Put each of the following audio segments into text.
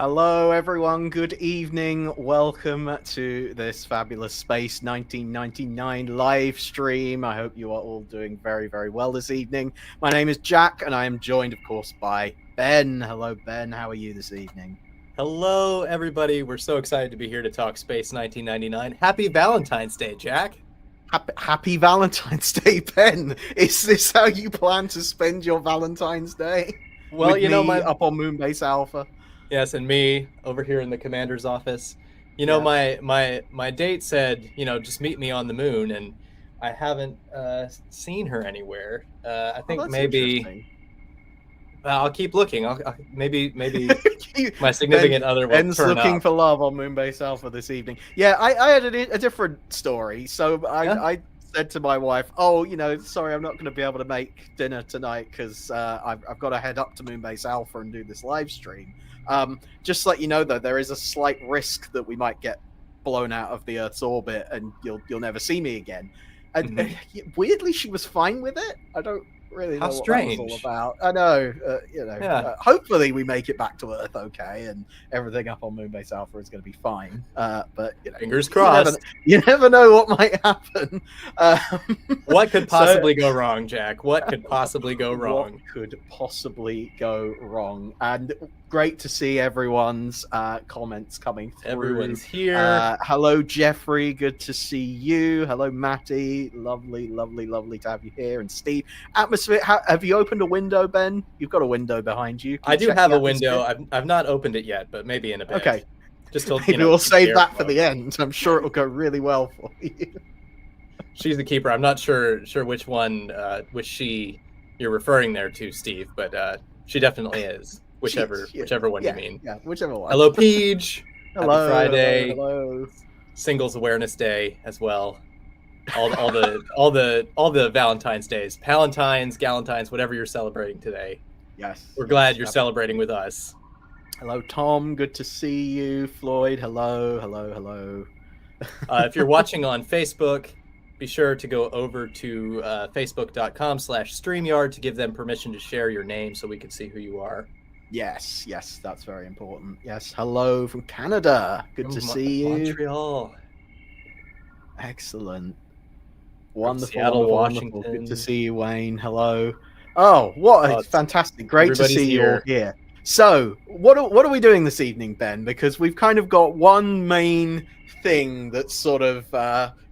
Hello, everyone. Good evening. Welcome to this fabulous Space 1999 live stream. I hope you are all doing very, very well this evening. My name is Jack, and I am joined, of course, by Ben. Hello, Ben. How are you this evening? Hello, everybody. We're so excited to be here to talk Space 1999. Happy Valentine's Day, Jack. Happy Valentine's Day, Ben. Is this how you plan to spend your Valentine's Day? Well, With you know, me up on Moonbase Alpha. Yes, and me over here in the commander's office. You know, Yeah. my date said, just meet me on the moon, and I haven't seen her anywhere. I Oh, think that's maybe interesting. I'll keep looking. Maybe my Ben, significant other will Ben's turn looking up. for love on Moonbase Alpha this evening. Yeah, I had a different story. So Yeah? I said to my wife, "Oh, sorry, I'm not going to be able to make dinner tonight because I've got to head up to Moonbase Alpha and do this live stream." Just to let you know, though, there is a slight risk that we might get blown out of the Earth's orbit and you'll never see me again. And weirdly, she was fine with it. I don't really How know what that was all strange. about. I know, Yeah. hopefully we make it back to Earth okay, and everything up on Moonbase Alpha is going to be fine. But Fingers crossed. You never know what might happen. What could possibly go wrong, Jack? What could possibly go wrong? What could possibly go wrong? And great to see everyone's comments coming through. Everyone's here. Hello, Jeffrey. Good to see you. Hello, Matty. Lovely, lovely, lovely to have you here. And Steve. Atmosphere. Have you opened a window, Ben? You've got a window behind you. I do have a window. I've not opened it yet, but maybe in a bit. Okay. Just to, Maybe we'll save that for the end. I'm sure it'll go really well for you. She's the keeper. I'm not sure which one, which she you're referring there to, Steve, but she definitely is. Whichever one you mean. Yeah, whichever one. Hello, Peach. Hello, Happy Friday. Hello. Singles Awareness Day as well. All the Valentine's days, Palentines, Galentines, whatever you're celebrating today. Yes. We're glad you're celebrating with us. Hello, Tom. Good to see you. Floyd. Hello. If you're watching on Facebook, be sure to go over to facebook.com/StreamYard to give them permission to share your name so we can see who you are. Yes, that's very important. Yes, hello from Canada. Good to see you. Montreal. Excellent. Wonderful. Seattle, wonderful. Washington. Good to see you, Wayne. Hello. Oh, what fantastic. Great to see you all here. So, what are we doing this evening, Ben? Because we've kind of got one main thing that's sort of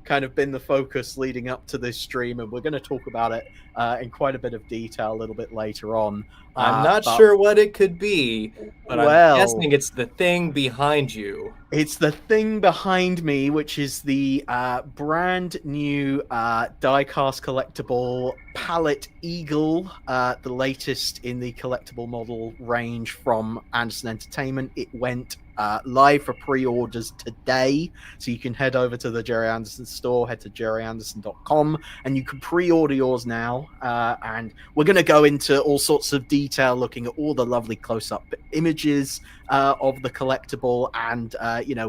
kind of been the focus leading up to this stream, and we're going to talk about it in quite a bit of detail a little bit later on. I'm not sure what it could be, but I'm guessing it's the thing behind you. It's the thing behind me, which is the brand new diecast collectible Pallet Eagle, the latest in the collectible model range from Anderson Entertainment. It went live for pre-orders today, so you can head over to the Gerry Anderson store, head to gerryanderson.com, and you can pre-order yours now. And we're going to go into all sorts of detail, looking at all the lovely close-up images of the collectible, and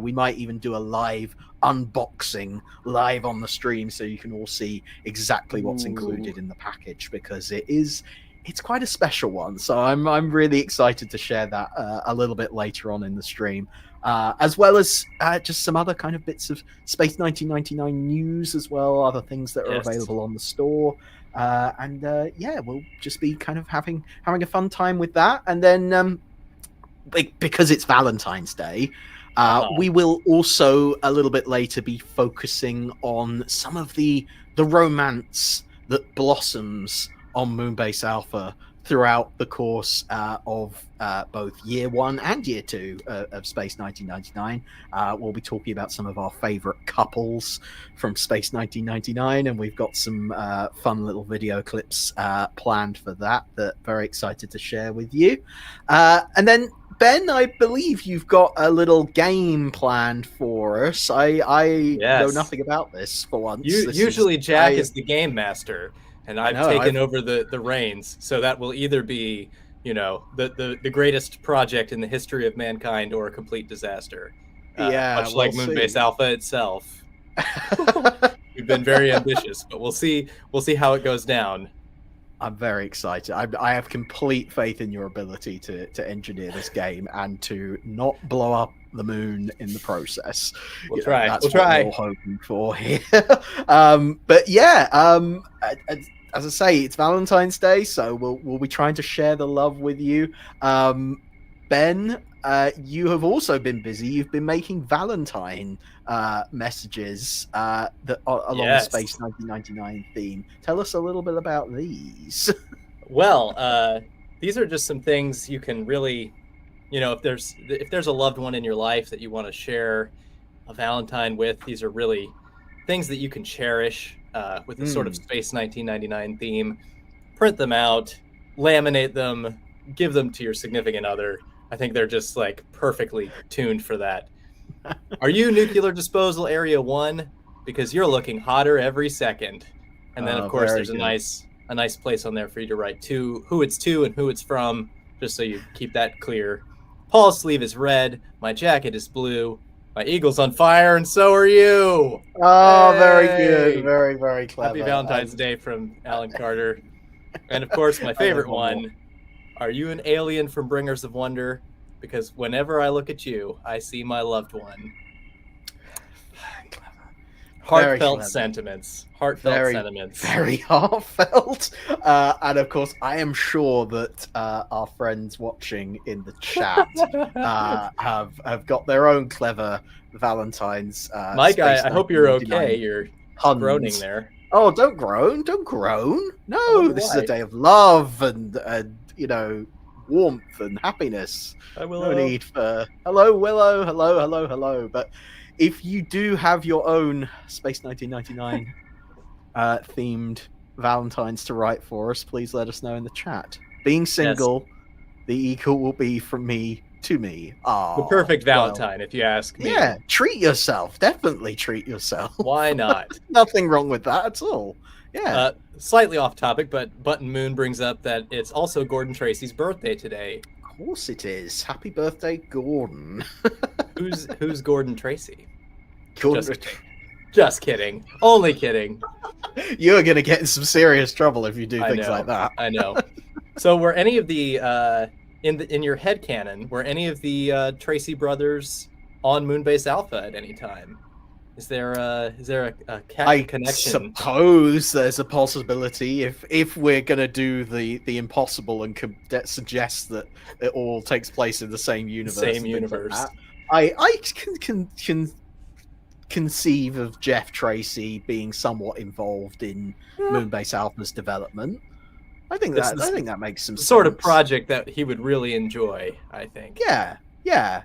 we might even do a live unboxing live on the stream, so you can all see exactly what's included in the package, because it's quite a special one. So I'm really excited to share that a little bit later on in the stream, as well as just some other kind of bits of Space 1999 news as well, other things that are available on the store. We'll just be kind of having a fun time with that. And then because it's Valentine's Day, we will also a little bit later be focusing on some of the romance that blossoms on Moonbase Alpha throughout the course of both year 1 and year 2 of Space 1999. We'll be talking about some of our favorite couples from Space 1999, and we've got some fun little video clips planned for that very excited to share with you. And then Ben, I believe you've got a little game planned for us. I know nothing about this for once. Usually Jack is the game master, and I've taken over the reins. So that will either be, the greatest project in the history of mankind or a complete disaster. Much like Moonbase Alpha itself. We've been very ambitious, but we'll see how it goes down. I'm very excited. I have complete faith in your ability to engineer this game and to not blow up the moon in the process. We'll try. That's what we're all hoping for here. But yeah, as I say, it's Valentine's Day, so we'll be trying to share the love with you. Ben, you have also been busy. You've been making Valentine messages that along the Space 1999 theme. Tell us a little bit about these. Well, these are just some things you can really, if there's a loved one in your life that you want to share a Valentine with, these are really things that you can cherish with the sort of Space 1999 theme. Print them out, laminate them, give them to your significant other. I think they're just like perfectly tuned for that. Are you Nuclear Disposal Area 1? Because you're looking hotter every second. And then, of course, there's a nice place on there for you to write who it's to and who it's from, just so you keep that clear. Paul's sleeve is red. My jacket is blue. My eagle's on fire, and so are you. Oh, very good. Very, very clever. Happy Valentine's Day from Alan Carter. And, of course, my favorite one. Are you an alien from Bringers of Wonder? Because whenever I look at you, I see my loved one. Heartfelt sentiments. Heartfelt sentiments. Very heartfelt. And of course, I am sure that our friends watching in the chat have got their own clever Valentine's. Mike, I hope you're okay. You're groaning there. Oh, don't groan. Don't groan. No, this is a day of love and warmth and happiness. No need for hello, Willow. Hello. But if you do have your own Space 1999 themed Valentines to write for us, please let us know in the chat. Being single, the equal will be from me to me. The perfect Valentine, if you ask me. Yeah, treat yourself. Definitely treat yourself. Why not? Nothing wrong with that at all. Yeah. Slightly off topic, but Button Moon brings up that it's also Gordon Tracy's birthday today. Of course it is. Happy birthday, Gordon. Who's Gordon Tracy? Gordon. Just kidding. Only kidding. You're gonna get in some serious trouble if you do things like that. I know. So were any of the in your headcanon, were any of the Tracy brothers on Moonbase Alpha at any time? Is there a connection? I suppose there's a possibility if we're gonna do the impossible and suggest that it all takes place in the same universe. I can conceive of Jeff Tracy being somewhat involved in Moonbase Alpha's development. I think that makes some sense. Sort of project that he would really enjoy, I think. Yeah.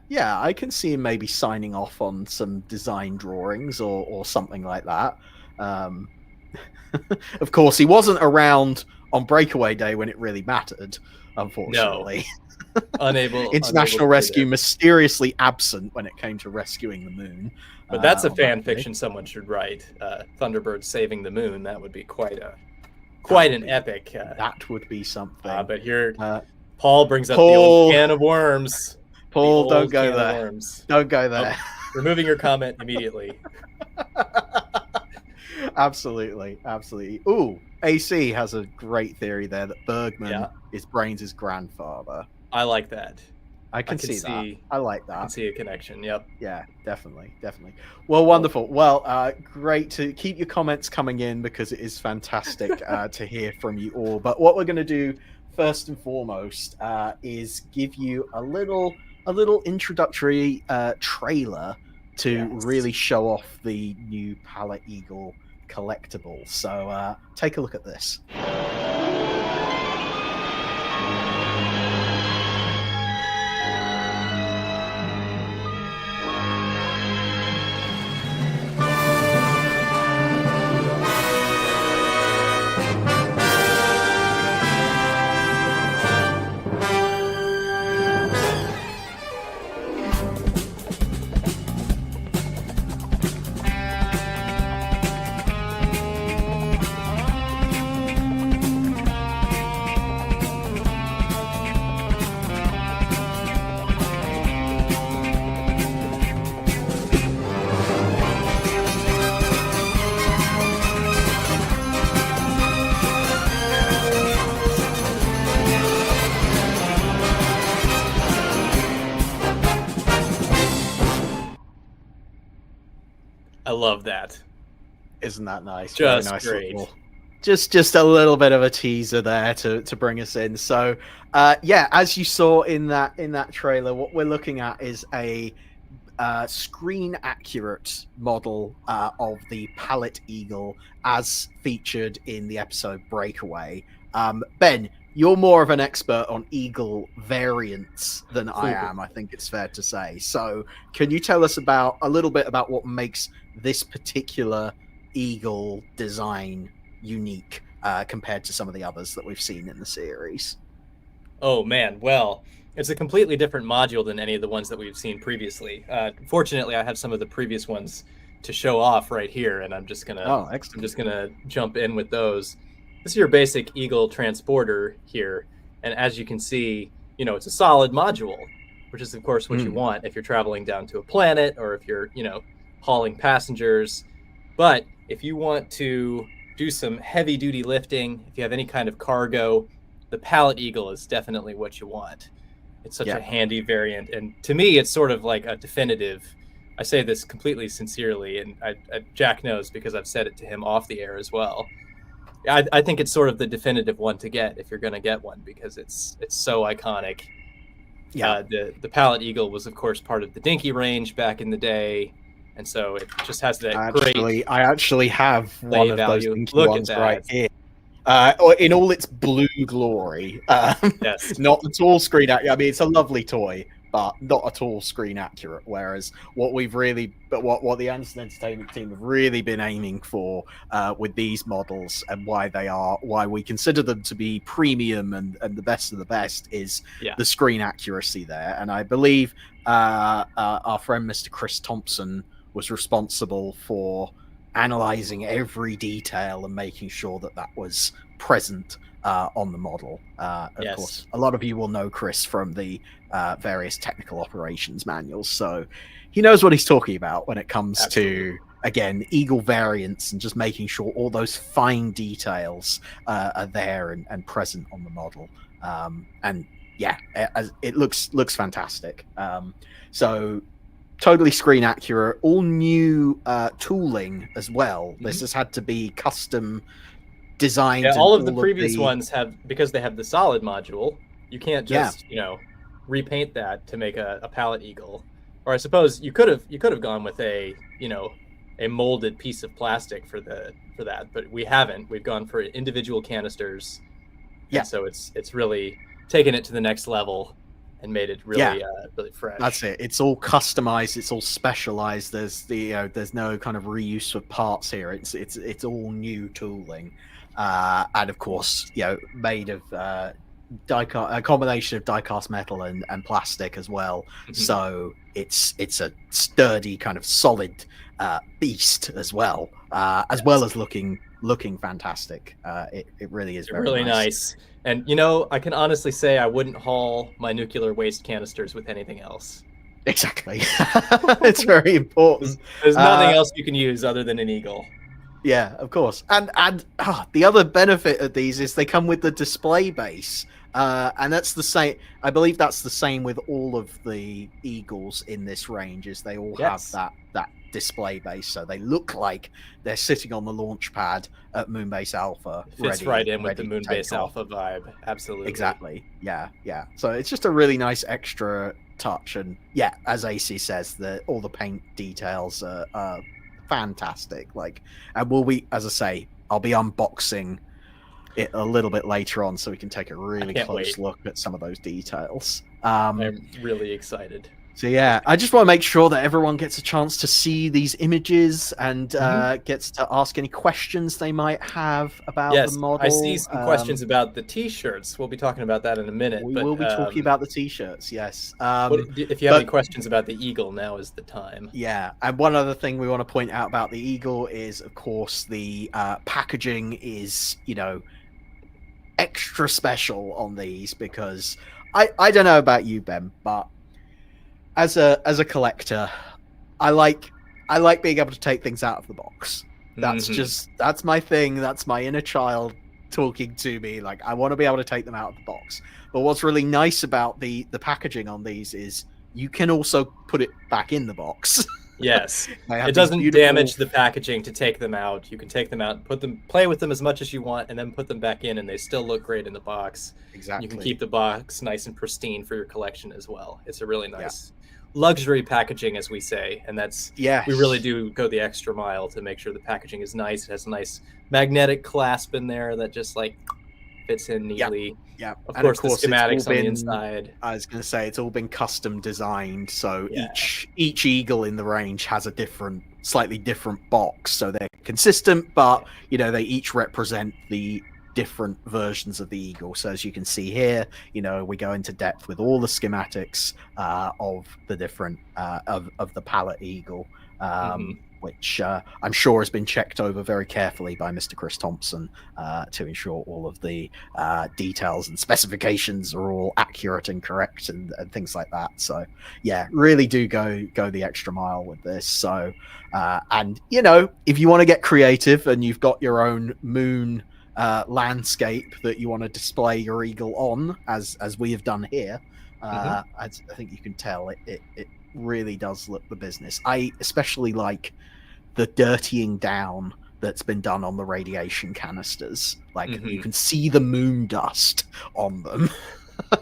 I can see him maybe signing off on some design drawings or something like that. Of course, he wasn't around on Breakaway Day when it really mattered, unfortunately. No. Unable. International Rescue mysteriously absent when it came to rescuing the moon. But that's a fan fiction someone should write. Thunderbirds saving the moon. That would be quite an epic. That would be something. But here, Paul brings up the old can of worms. Paul, don't go there. Don't go there. Removing your comment immediately. Absolutely. Ooh, AC has a great theory there that Bergman is Brains' grandfather. I like that. I can see that. I like that. I can see a connection. Yep. Yeah, definitely. Well, wonderful. Well, great to keep your comments coming in because it is fantastic to hear from you all. But what we're going to do first and foremost is give you a little introductory trailer to really show off the new Pallet Eagle collectible. So take a look at this. love that. Isn't that nice? Just very nice great. Little, just a little bit of a teaser there to bring us in. So yeah, as you saw in that trailer, what we're looking at is a screen accurate model of the Pallet Eagle as featured in the episode Breakaway. Ben, you're more of an expert on Eagle variants than I am, I think it's fair to say. So can you tell us a little bit about what makes this particular Eagle design unique compared to some of the others that we've seen in the series? Oh man, well, it's a completely different module than any of the ones that we've seen previously. Fortunately, I have some of the previous ones to show off right here, and I'm just gonna jump in with those. This is your basic Eagle transporter here, and as you can see, it's a solid module, which is of course what you want if you're traveling down to a planet or if you're hauling passengers. But if you want to do some heavy duty lifting, if you have any kind of cargo, the Pallet Eagle is definitely what you want. It's such a handy variant, and to me it's sort of like a definitive. I say this completely sincerely, and Jack knows because I've said it to him off the air as well. I think it's sort of the definitive one to get if you're going to get one, because it's so iconic. Yeah, the Pallet Eagle was of course part of the Dinky range back in the day, and so it just has that great. I actually have one of those Dinky ones right here. In all its blue glory. Yes. Not at all screen accurate. I mean, it's a lovely toy, but not at all screen accurate. Whereas what the Anderson Entertainment team have really been aiming for with these models, and why we consider them to be premium and the best of the best, is the screen accuracy there. And I believe our friend Mr. Chris Thompson was responsible for analyzing every detail and making sure that was present on the model. Of course, a lot of you will know Chris from the various technical operations manuals, so he knows what he's talking about when it comes to, again, Eagle variants and just making sure all those fine details are there and present on the model. And yeah, it looks fantastic. So totally screen accurate, all new tooling as well. This has had to be custom designed. Yeah, all of the previous ones have, because they have the solid module. You can't just repaint that to make a Pallet Eagle. Or I suppose you could have gone with a molded piece of plastic for that, but we haven't. We've gone for individual canisters. Yeah, so it's really taken it to the next level and made it really really fresh. That's it. It's all customized. It's all specialized. There's there's no kind of reuse of parts here. It's all new tooling, and of course, made of a combination of die-cast metal and plastic as well. So it's a sturdy kind of solid beast as well, as well as looking fantastic. It really is very nice. And I can honestly say I wouldn't haul my nuclear waste canisters with anything else. Exactly. It's very important. There's nothing else you can use other than an Eagle. Yeah, of course. And the other benefit of these is they come with the display base. And that's the same. I believe that's the same with all of the Eagles in this range. Is they all have that display base, so they look like they're sitting on the launch pad at Moonbase Alpha. Fits right in with the Moonbase Alpha vibe. Absolutely. Exactly. Yeah. So it's just a really nice extra touch, and as AC says, all the paint details are fantastic. And as I say, I'll be unboxing it a little bit later on, so we can take a really close look at some of those details. I'm really excited. So I just want to make sure that everyone gets a chance to see these images and gets to ask any questions they might have about the model. I see some questions about the T-shirts. We'll be talking about that in a minute. We will be talking about the T-shirts, yes. If you have any questions about the Eagle, now is the time. Yeah, and one other thing we want to point out about the Eagle is, of course, the packaging is, extra special on these, because I don't know about you, Ben, but as a collector, I like being able to take things out of the box. That's my thing. That's my inner child talking to me. Like, I want to be able to take them out of the box. But what's really nice about the packaging on these is you can also put it back in the box. Yes. It doesn't damage the packaging to take them out. You can take them out, play with them as much as you want, and then put them back in, and they still look great in the box. Exactly. You can keep the box nice and pristine for your collection as well. It's a really nice luxury packaging, as we say, and we really do go the extra mile to make sure the packaging is nice. It has a nice magnetic clasp in there that just like fits in neatly. Yeah. Of course, the schematics on the inside. I was going to say it's all been custom designed, so each eagle in the range has a slightly different box, so they're consistent, but they each represent the different versions of the eagle. So as you can see here, we go into depth with all the schematics of the different of the Pallet Eagle, which I'm sure has been checked over very carefully by Mr. Chris Thompson to ensure all of the details and specifications are all accurate and correct and things like that. So really do go the extra mile with this. So and if you want to get creative and you've got your own moon landscape that you want to display your eagle on, as we have done here, I think you can tell it really does look the business. I especially like the dirtying down that's been done on the radiation canisters. Like you can see the moon dust on them.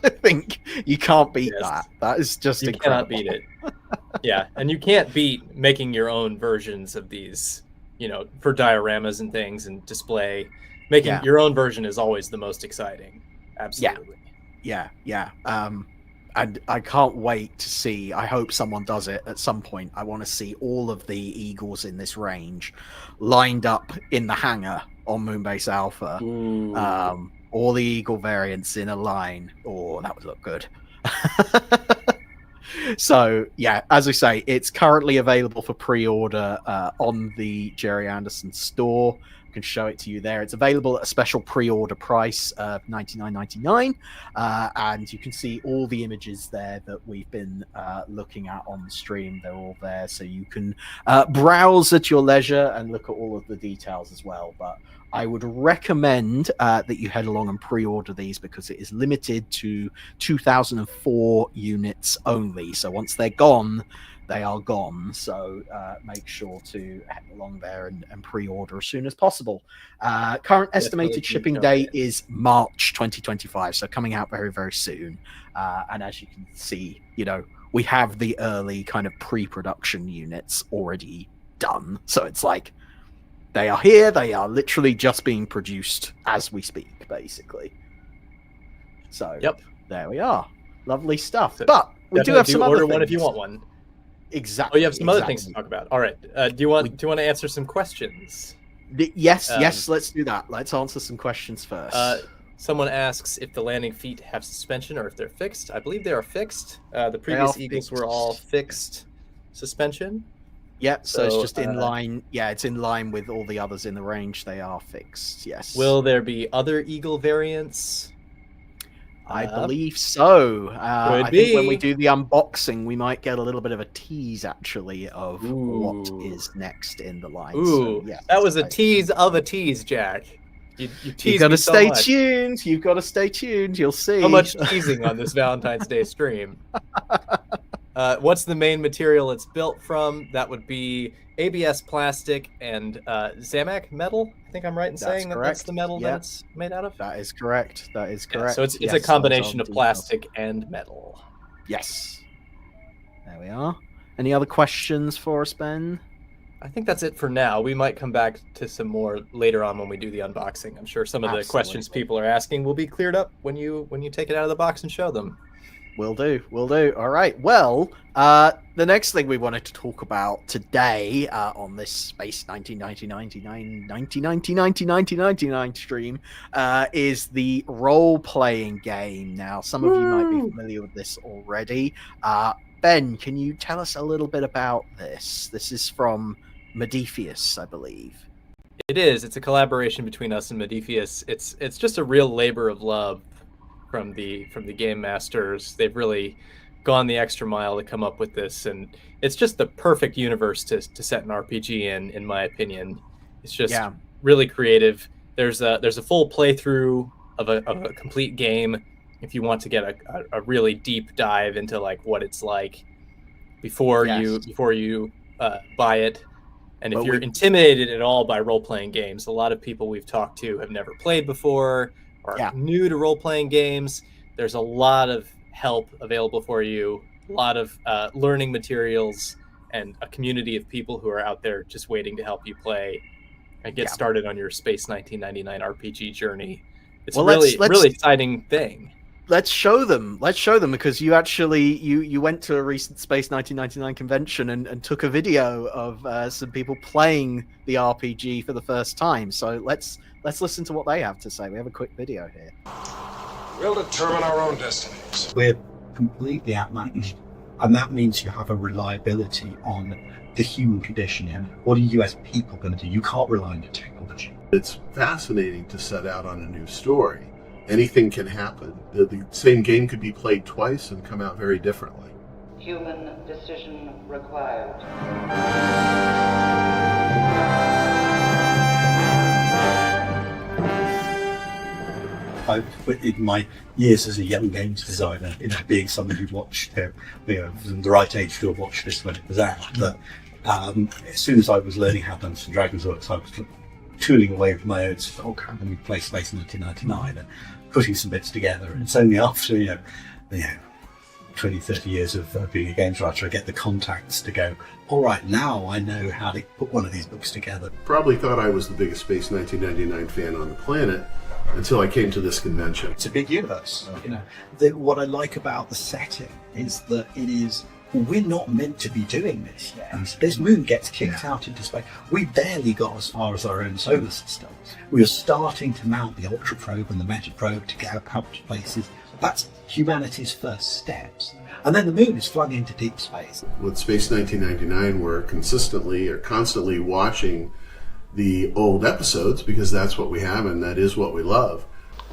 I think you can't beat that. That is just incredible. You cannot beat it. Yeah, and you can't beat making your own versions of these, for dioramas and things and display. Making your own version is always the most exciting. Absolutely. Yeah. And I can't wait to see. I hope someone does it at some point. I want to see all of the eagles in this range lined up in the hangar on Moonbase Alpha. All the eagle variants in a line. Oh, that would look good. So as we say, it's currently available for pre-order on the Gerry Anderson store. Can show it to you there. It's available at a special pre-order price of $99.99, and you can see all the images there that we've been looking at on the stream. They're all there, so you can browse at your leisure and look at all of the details as well. But I would recommend that you head along and pre-order these, because it is limited to 2004 units only. So once they're gone, they are gone. So make sure to head along there and pre-order as soon as possible. Current estimated shipping date is March 2025, so coming out very, very soon. And as you can see, we have the early kind of pre-production units already done. So it's like they are here. They are literally just being produced as we speak, basically. So there we are. Lovely stuff. So but we do have some other things. One if you want one. Exactly. Oh, you have some other things to talk about. All right. Do you want to answer some questions? Yes. Let's do that. Let's answer some questions first. Someone asks if the landing feet have suspension or if they're fixed. I believe they are fixed. The previous Eagles were all fixed suspension. Yep. So it's just in line. Yeah, it's in line with all the others in the range. They are fixed. Yes. Will there be other Eagle variants? I believe so. I think when we do the unboxing, we might get a little bit of a tease, actually, of what is next in the line. Ooh, so, that was a tease of a tease, Jack. You've got to stay tuned. You've got to stay tuned. You'll see. So much teasing on this Valentine's Day stream. What's the main material it's built from? That would be ABS plastic and Zamac metal. I think I'm right in saying that that's the metal that it's made out of? That is correct. That is correct. So it's a combination of plastic and metal. Yes. There we are. Any other questions for us, Ben? I think that's it for now. We might come back to some more later on when we do the unboxing. I'm sure some of the questions people are asking will be cleared up when you take it out of the box and show them. Will do. All right. Well, the next thing we wanted to talk about today on this Space 1999 stream is the role-playing game. Now, some of you might be familiar with this already. Ben, can you tell us a little bit about this? This is from Modiphius, I believe. It is. It's a collaboration between us and Modiphius. It's just a real labor of love from the game masters. They've really gone the extra mile to come up with this, and it's just the perfect universe to set an RPG in my opinion. It's just really creative. There's a full playthrough of a complete game if you want to get a really deep dive into like what it's like before you buy it. And if you're intimidated at all by role-playing games, a lot of people we've talked to have never played before, are new to role-playing games. There's a lot of help available for you, a lot of learning materials, and a community of people who are out there just waiting to help you play and get started on your Space 1999 RPG journey. It's a really exciting thing. Let's show them because you actually you went to a recent Space 1999 convention and took a video of some people playing the RPG for the first time. So let's listen to what they have to say. We have a quick video here. We'll determine our own destinies. We're completely outmatched, and that means you have a reliability on the human condition. And what are you as people going to do? You can't rely on the technology. It's fascinating to set out on a new story. Anything can happen. The same game could be played twice and come out very differently. Human decision required. In my years as a young games designer, being somebody who watched, was in the right age to have watched this when it was out, but as soon as I was learning how Dungeons and Dragons works, I was tooling away with my own stock and we play Space 1999 and putting some bits together. And it's only after 20, 30 years of being a games writer, I get the contacts to go, all right, now I know how to put one of these books together. Probably thought I was the biggest Space 1999 fan on the planet until I came to this convention. It's a big universe. What I like about the setting is that we're not meant to be doing this yet. This moon gets kicked out into space. We barely got as far as our own solar system. We are starting to mount the Ultra Probe and the Meta Probe to get out to places. That's humanity's first steps. And then the moon is flung into deep space. With Space 1999, we're constantly watching the old episodes because that's what we have and that is what we love.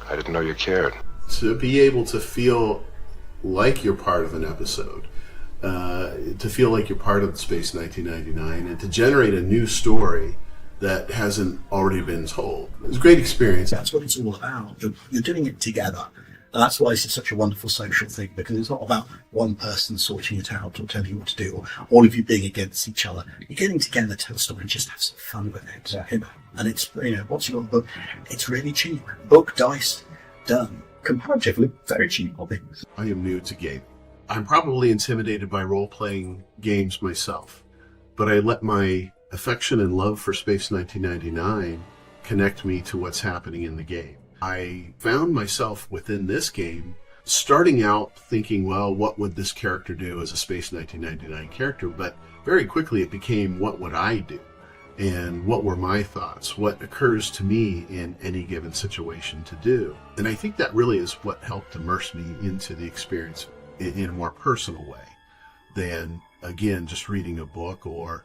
I didn't know you cared. To be able to feel like you're part of an episode, to feel like you're part of Space 1999, and to generate a new story that hasn't already been told. It was a great experience. That's what it's all about. You're doing it together. And that's why it's such a wonderful social thing, because it's not about one person sorting it out or telling you what to do, or all of you being against each other. You're getting together to tell a story and just have some fun with it. And it's, what's your book? It's really cheap. Book, dice, done. Comparatively, very cheap hobbies. I am new to gaming. I'm probably intimidated by role-playing games myself, but I let my affection and love for Space 1999 connect me to what's happening in the game. I found myself within this game starting out thinking, well, what would this character do as a Space 1999 character? But very quickly it became, what would I do? And what were my thoughts? What occurs to me in any given situation to do? And I think that really is what helped immerse me into the experience in a more personal way than, again, just reading a book or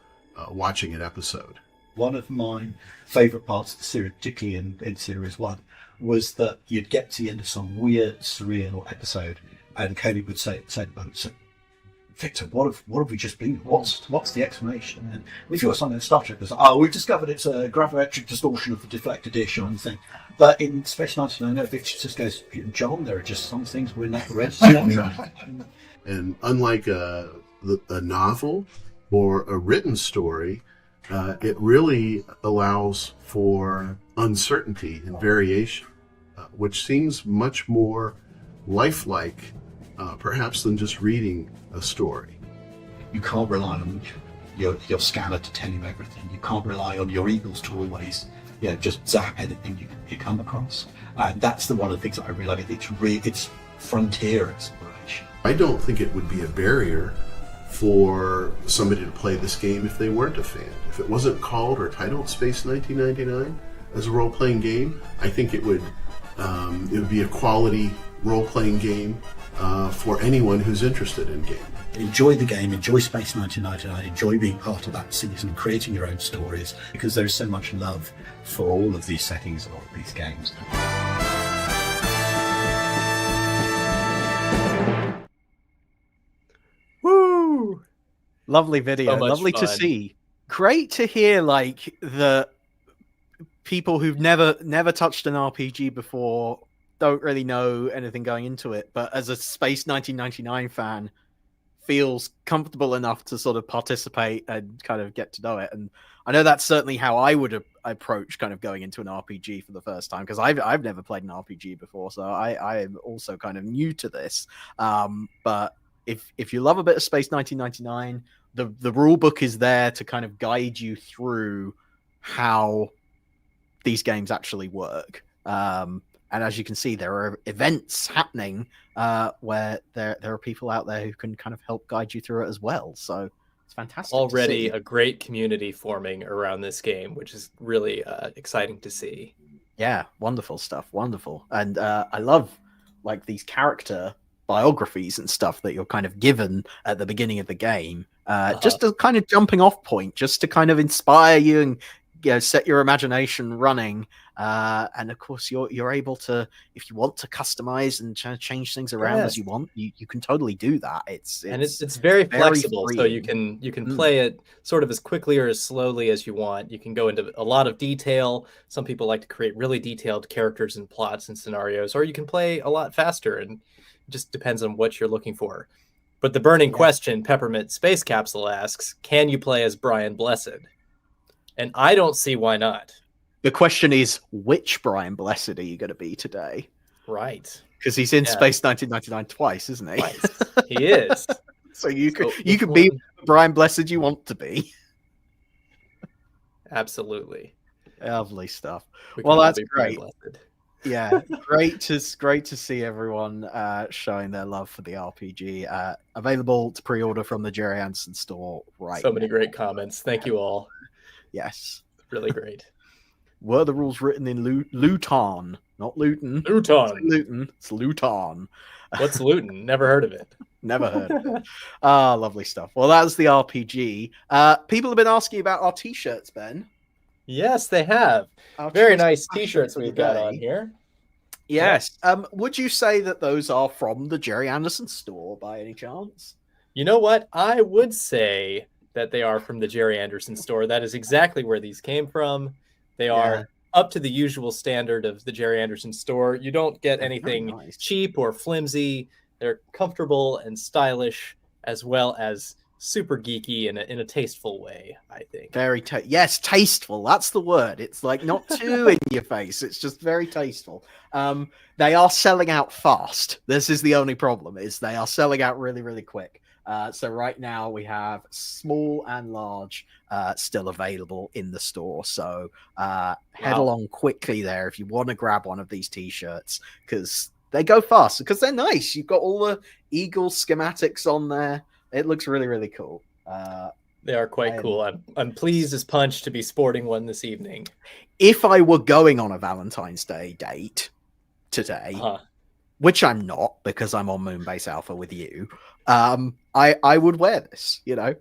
watching an episode. One of my favourite parts of the series, particularly in Series 1, was that you'd get to the end of some weird, surreal episode and Cody would say to the boat, so, Victor, what have we just been? What's the explanation? And if you were something in Star Trek, it's like, we've discovered it's a gravimetric distortion of the deflected dish or thing. But in Space 1999, Victor just goes, John, there are just some things we're not ready to. And unlike a novel or a written story, it really allows for uncertainty and variation, which seems much more lifelike, perhaps, than just reading a story. You can't rely on your scanner to tell you everything. You can't rely on your eagles to always just zap anything you come across. And that's one of the things that I really like. It's frontier exploration. I don't think it would be a barrier for somebody to play this game if they weren't a fan. If it wasn't called or titled Space 1999 as a role-playing game, I think it would be a quality role-playing game for anyone who's interested in gaming. Enjoy the game, enjoy Space 1999, enjoy being part of that season, creating your own stories, because there's so much love for all of these settings and all of these games. Woo! Lovely video, So lovely fun. to see. Great to hear, like, the people who've never touched an RPG before, don't really know anything going into it, but as a Space 1999 fan, feels comfortable enough to sort of participate and kind of get to know it. And I know that's certainly how I would approach kind of going into an RPG for the first time, because I've never played an RPG before, so I am also kind of new to this. But if you love a bit of Space 1999, the rule book is there to kind of guide you through how these games actually work. And as you can see, there are events happening where there are people out there who can kind of help guide you through it as well. So it's fantastic. Already a great community forming around this game, which is really exciting to see. Yeah, wonderful stuff. Wonderful. And I love like these character biographies and stuff that you're kind of given at the beginning of the game, just a kind of jumping off point, just to kind of inspire you and set your imagination running. And of course, you're able to, if you want to customize and change things around as you want, you can totally do that. It's very flexible, freeing. So you can play it sort of as quickly or as slowly as you want. You can go into a lot of detail. Some people like to create really detailed characters and plots and scenarios, or you can play a lot faster, and it just depends on what you're looking for. But the burning question Peppermint Space Capsule asks, can you play as Brian Blessed? And I don't see why not. The question is, which Brian Blessed are you going to be today? Right. Because he's in Space 1999 twice, isn't he? Twice. He is. So you could be the Brian Blessed you want to be. Absolutely. Lovely stuff. Well, that's great. Yeah, great to see everyone showing their love for the RPG. Available to pre-order from the Gerry Anderson store right now. So many great comments. Thank you all. Yes. Really great. Were the rules written in Luton? Not Luton. Luton. It's Luton. What's Luton? Never heard of it. Never heard of it. Lovely stuff. Well, that's the RPG. People have been asking about our t-shirts, Ben. Yes, they have. Very nice t-shirts we've got on here. Yes. Would you say that those are from the Gerry Anderson store by any chance? You know what? I would say that they are from the Gerry Anderson store. That is exactly where these came from. They are up to the usual standard of the Gerry Anderson store. You don't get anything cheap or flimsy. They're comfortable and stylish, as well as super geeky in a tasteful way, I think. Very tasteful. That's the word. It's like not too in your face. It's just very tasteful. They are selling out fast. This is the only problem, is they are selling out really, really quick. So right now we have small and large still available in the store. So head along quickly there if you want to grab one of these t-shirts, because they go fast, because they're nice. You've got all the Eagle schematics on there. It looks really, really cool. They are quite cool. I'm pleased as punch to be sporting one this evening. If I were going on a Valentine's Day date today, which I'm not because I'm on Moonbase Alpha with you, I would wear this, Yeah.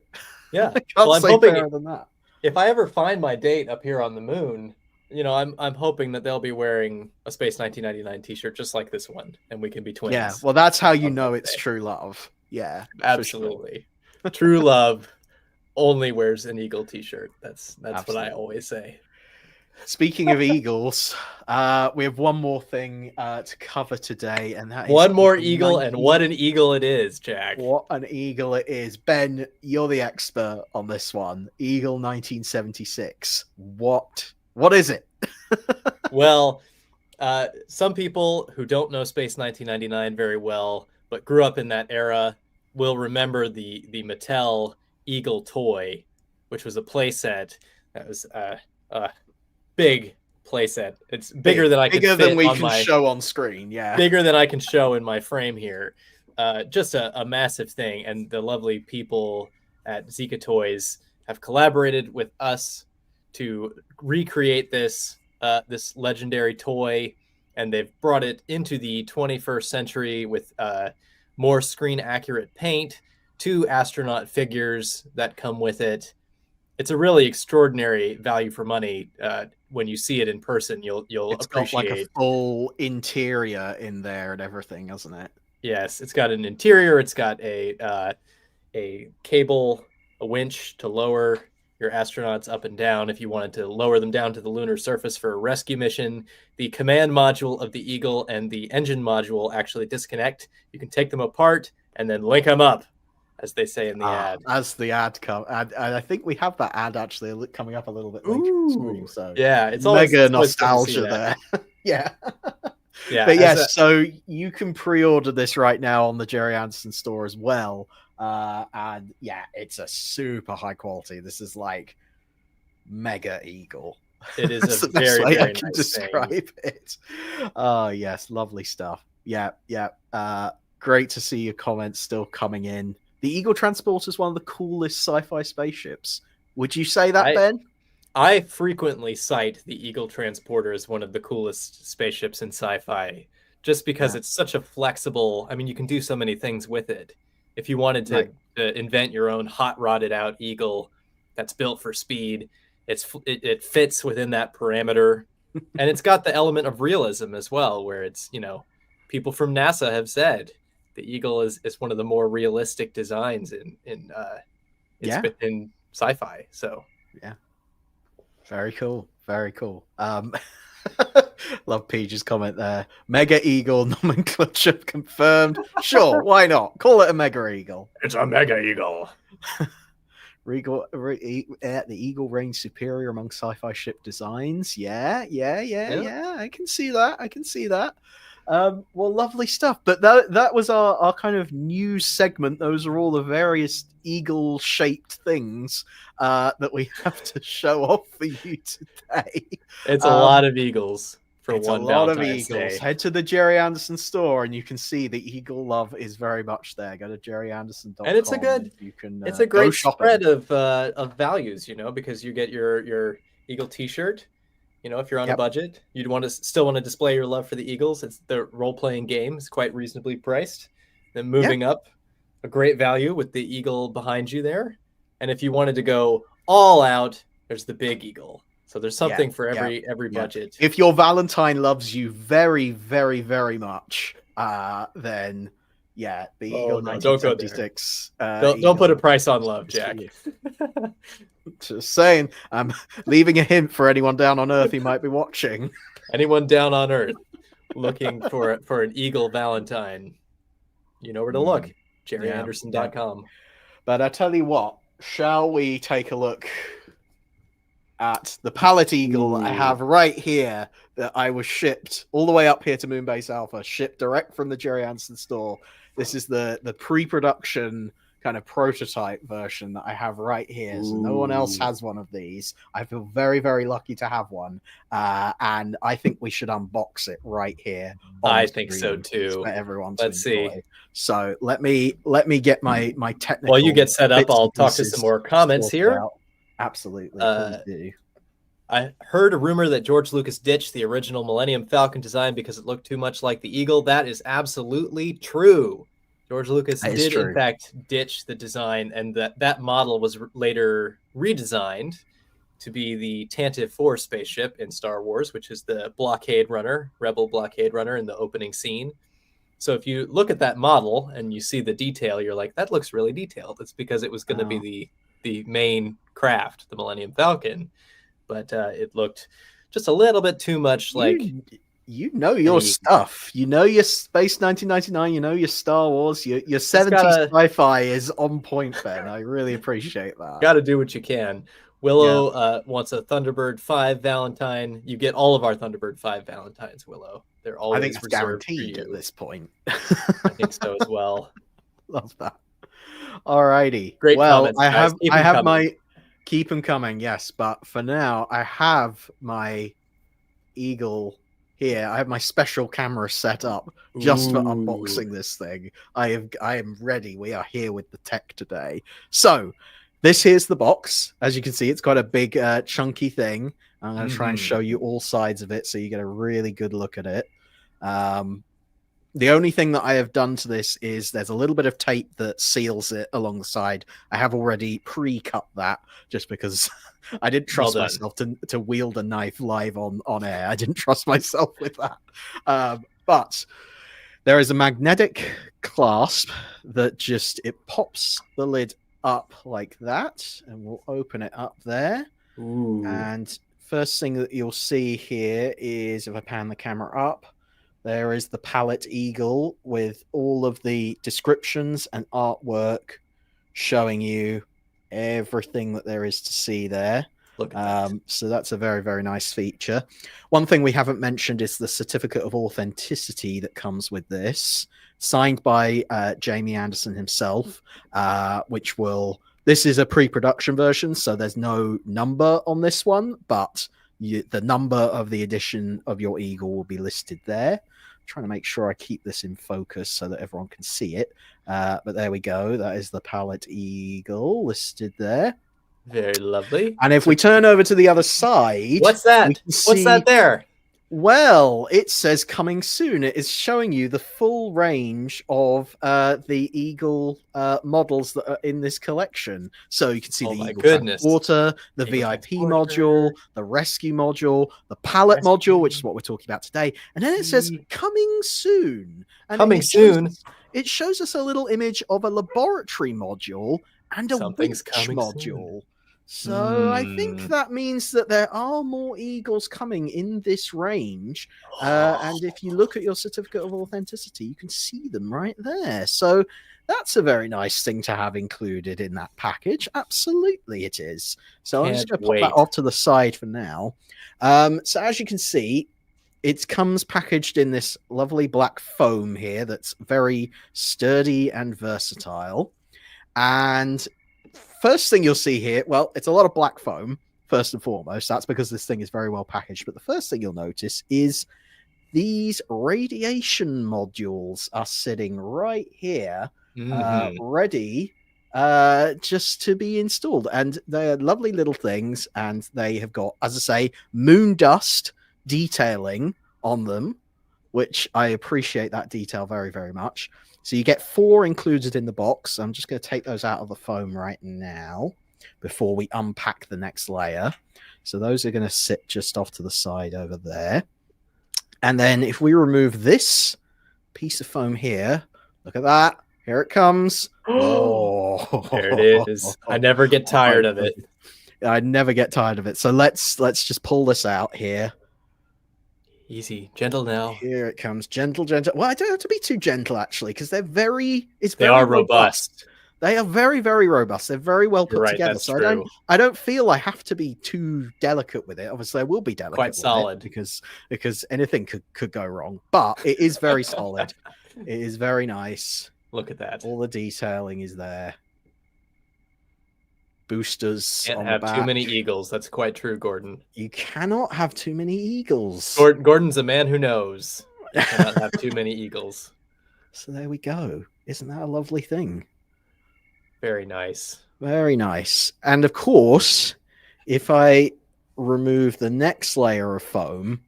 I can't I'm say hoping better than that. If I ever find my date up here on the moon, I'm hoping that they'll be wearing a Space 1999 t-shirt just like this one, and we can be twins. Yeah, well, that's how you know it's true love. Yeah, absolutely. Sure. True love only wears an Eagle t-shirt. That's what I always say. Speaking of Eagles, we have one more thing to cover today, and that is one more Eagle, and what an Eagle it is, Jack. What an Eagle it is. Ben, you're the expert on this one. Eagle 1976. What is it? Well, some people who don't know Space 1999 very well, but grew up in that era, will remember the Mattel Eagle toy, which was a playset that was big playset. It's bigger than I can fit than we on can show on screen. Yeah, bigger than I can show in my frame here. Just a massive thing, and the lovely people at Zika Toys have collaborated with us to recreate this legendary toy, and they've brought it into the 21st century with more screen accurate paint, 2 astronaut figures that come with it. It's a really extraordinary value for money. When you see it in person, you'll appreciate. Got like a full interior in there and everything, hasn't it? Yes, it's got an interior. It's got a cable, a winch to lower your astronauts up and down if you wanted to lower them down to the lunar surface for a rescue mission. The command module of the Eagle and the engine module actually disconnect. You can take them apart and then link them up. as they say in the ad. As the ad and I think we have that ad actually coming up a little bit later in the stream. So yeah, it's mega always fun to see nostalgia there. Yeah. Yeah. But yes, so you can pre-order this right now on the Gerry Anderson store as well. And yeah, it's a super high quality. This is like Mega Eagle. It is That's a the best very, way very I can nice describe thing. it. Oh yes, lovely stuff. Yeah. Great to see your comments still coming in. The Eagle Transporter is one of the coolest sci-fi spaceships. Would you say that, Ben? I frequently cite the Eagle Transporter as one of the coolest spaceships in sci-fi, just because it's such a flexible. I mean, you can do so many things with it. If you wanted to invent your own hot rodded out Eagle that's built for speed, it fits within that parameter, and it's got the element of realism as well, where it's, you know, people from NASA have said the Eagle is one of the more realistic designs in sci-fi. So yeah, very cool. Love Page's comment there. Mega Eagle nomenclature confirmed. Sure, why not? Call it a Mega Eagle. It's a Mega Eagle. The Eagle reigns superior among sci-fi ship designs. Yeah. I can see that. Well, lovely stuff. But that was our kind of news segment. Those are all the various eagle-shaped things that we have to show off for you today. It's a lot of eagles for it's one. A lot of Valentine's eagles. Day. Head to the Gerry Anderson store, and you can see the eagle love is very much there. Go to gerryanderson.com. And it's a good. You can. It's a great spread of values, you know, because you get your Eagle T-shirt. You know, if you're on a budget, you'd still want to display your love for the Eagles. It's the role-playing game. It's quite reasonably priced. Then moving up, a great value with the Eagle behind you there. And if you wanted to go all out, there's the Big Eagle. So there's something for every budget. If your Valentine loves you very, very, very much, then the Eagle 1976. Don't put a price on love, Jack. Just saying. I'm leaving a hint for anyone down on Earth who might be watching. Anyone down on Earth looking for an Eagle Valentine, you know where to look. GerryAnderson.com. But I tell you what, shall we take a look at the Pallet Eagle I have right here that I was shipped all the way up here to Moonbase Alpha, shipped direct from the Gerry Anderson store. This is the pre-production kind of prototype version that I have right here. So no one else has one of these. I feel very, very lucky to have one. And I think we should unbox it right here. I think so too. For everyone to Let's enjoy. see. So let me get my technical. While you get set up, I'll talk to some more comments here. Absolutely. Please do. I heard a rumor that George Lucas ditched the original Millennium Falcon design because it looked too much like the Eagle. That is absolutely true. George Lucas did, in fact, ditch the design, and that model was later redesigned to be the Tantive 4 spaceship in Star Wars, which is the Rebel blockade runner in the opening scene. So if you look at that model and you see the detail, you're like, that looks really detailed. It's because it was going to be the main craft, the Millennium Falcon. But it looked just a little bit too much like... You know your stuff. You know your Space 1999. You know your Star Wars. Your 70s sci-fi is on point, Ben. I really appreciate that. Got to do what you can. Willow wants a Thunderbird 5 Valentine. You get all of our Thunderbird 5 Valentines, Willow. They're always I think it's guaranteed at this point. I think so as well. Love that. Alrighty. Great comments, I have my... Keep them coming, yes. But for now, I have my Eagle... Here, I have my special camera set up just for unboxing this thing. I am ready. We are here with the tech today. So, this here's the box. As you can see, it's got a big, chunky thing. I'm going to try and show you all sides of it so you get a really good look at it. The only thing that I have done to this is there's a little bit of tape that seals it along the side. I have already pre-cut that just because I didn't trust myself to wield a knife live on air. I didn't trust myself with that. But there is a magnetic clasp that it pops the lid up like that, and we'll open it up there. And first thing that you'll see here is, if I pan the camera up, there is the Pallet Eagle with all of the descriptions and artwork showing you everything that there is to see there. Look at that. So that's a very, very nice feature. One thing we haven't mentioned is the certificate of authenticity that comes with this, signed by Gerry Anderson himself, which will... This is a pre-production version, so there's no number on this one, but the number of the edition of your Eagle will be listed there. I'm trying to make sure I keep this in focus so that everyone can see it. But there we go. That is the Pallet Eagle listed there. Very lovely. And if we turn over to the other side... What's that? What's that there? Well, it says coming soon. It is showing you the full range of the Eagle models that are in this collection. So you can see the Eagle Transporter, the VIP module, the Rescue module, the Pallet module, which is what we're talking about today. And then it says coming soon. And coming soon. It shows us a little image of a laboratory module and a winch module. So I think that means that there are more Eagles coming in this range. And if you look at your certificate of authenticity, you can see them right there. So that's a very nice thing to have included in that package. Absolutely it is. So I'm just going to pop that off to the side for now. So as you can see, it comes packaged in this lovely black foam here that's very sturdy and versatile. And first thing you'll see here, well, it's a lot of black foam, first and foremost. That's because this thing is very well packaged. But the first thing you'll notice is these radiation modules are sitting right here, ready just to be installed. And they're lovely little things. And they have got, as I say, moon dust detailing on them, which I appreciate that detail very, very much. So you get 4 included in the box. I'm just going to take those out of the foam right now before we unpack the next layer. So those are going to sit just off to the side over there. And then if we remove this piece of foam here, look at that. Here it comes. Oh, there it is. I never get tired of it. I never get tired of it. So let's just pull this out here. Easy, gentle now. Here it comes, gentle. Well, I don't have to be too gentle actually, because they're very. They are robust. They are very, very robust. They're very well put together. That's so true. I don't feel I have to be too delicate with it. Obviously, I will be delicate. Quite solid, because anything could go wrong. But it is very solid. It is very nice. Look at that. All the detailing is there. Boosters. Can't have too many Eagles. That's quite true, Gordon. You cannot have too many Eagles. Gordon's a man who knows. You cannot have too many Eagles. So there we go. Isn't that a lovely thing? Very nice. Very nice. And of course, if I remove the next layer of foam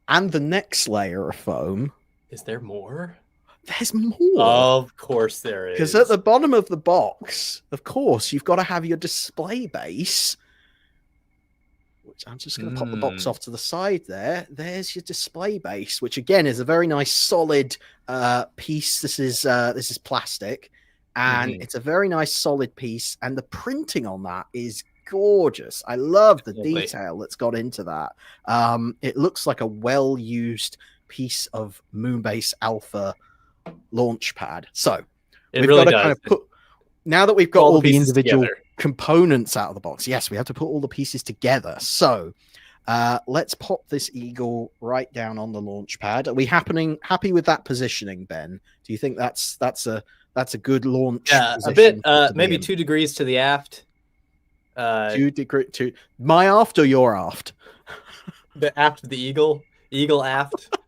and the next layer of foam... Is there more? There's more. Of course there is. Because at the bottom of the box, of course, you've got to have your display base. Which I'm just going to pop the box off to the side there. There's your display base, which again is a very nice solid piece. This is plastic, and it's a very nice solid piece. And the printing on that is gorgeous. I love the detail that's got into that. It looks like a well-used piece of Moonbase Alpha launch pad. So we've got to kind of put, now that we've got all the individual components out of the box, yes, we have to put all the pieces together. So let's pop this Eagle right down on the launch pad. Are we happy with that positioning, Ben? Do you think that's a good launch? Yeah, a bit maybe 2 degrees to the aft. 2 degrees to my aft or your aft? The aft of the Eagle aft.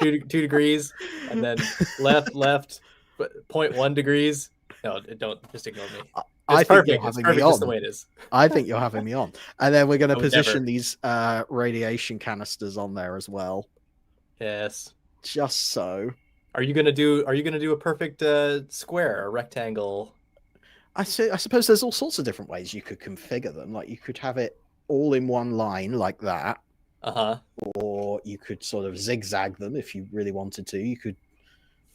2 degrees, and then left, 0.1 degrees. No, don't, just ignore me. I think you're having me on. Just the way it is. I think you're having me on. And then we're going to position these radiation canisters on there as well. Yes. Just so. Are you gonna do a perfect square or rectangle? I suppose there's all sorts of different ways you could configure them. Like you could have it all in one line like that. Or you could sort of zigzag them if you really wanted to. You could,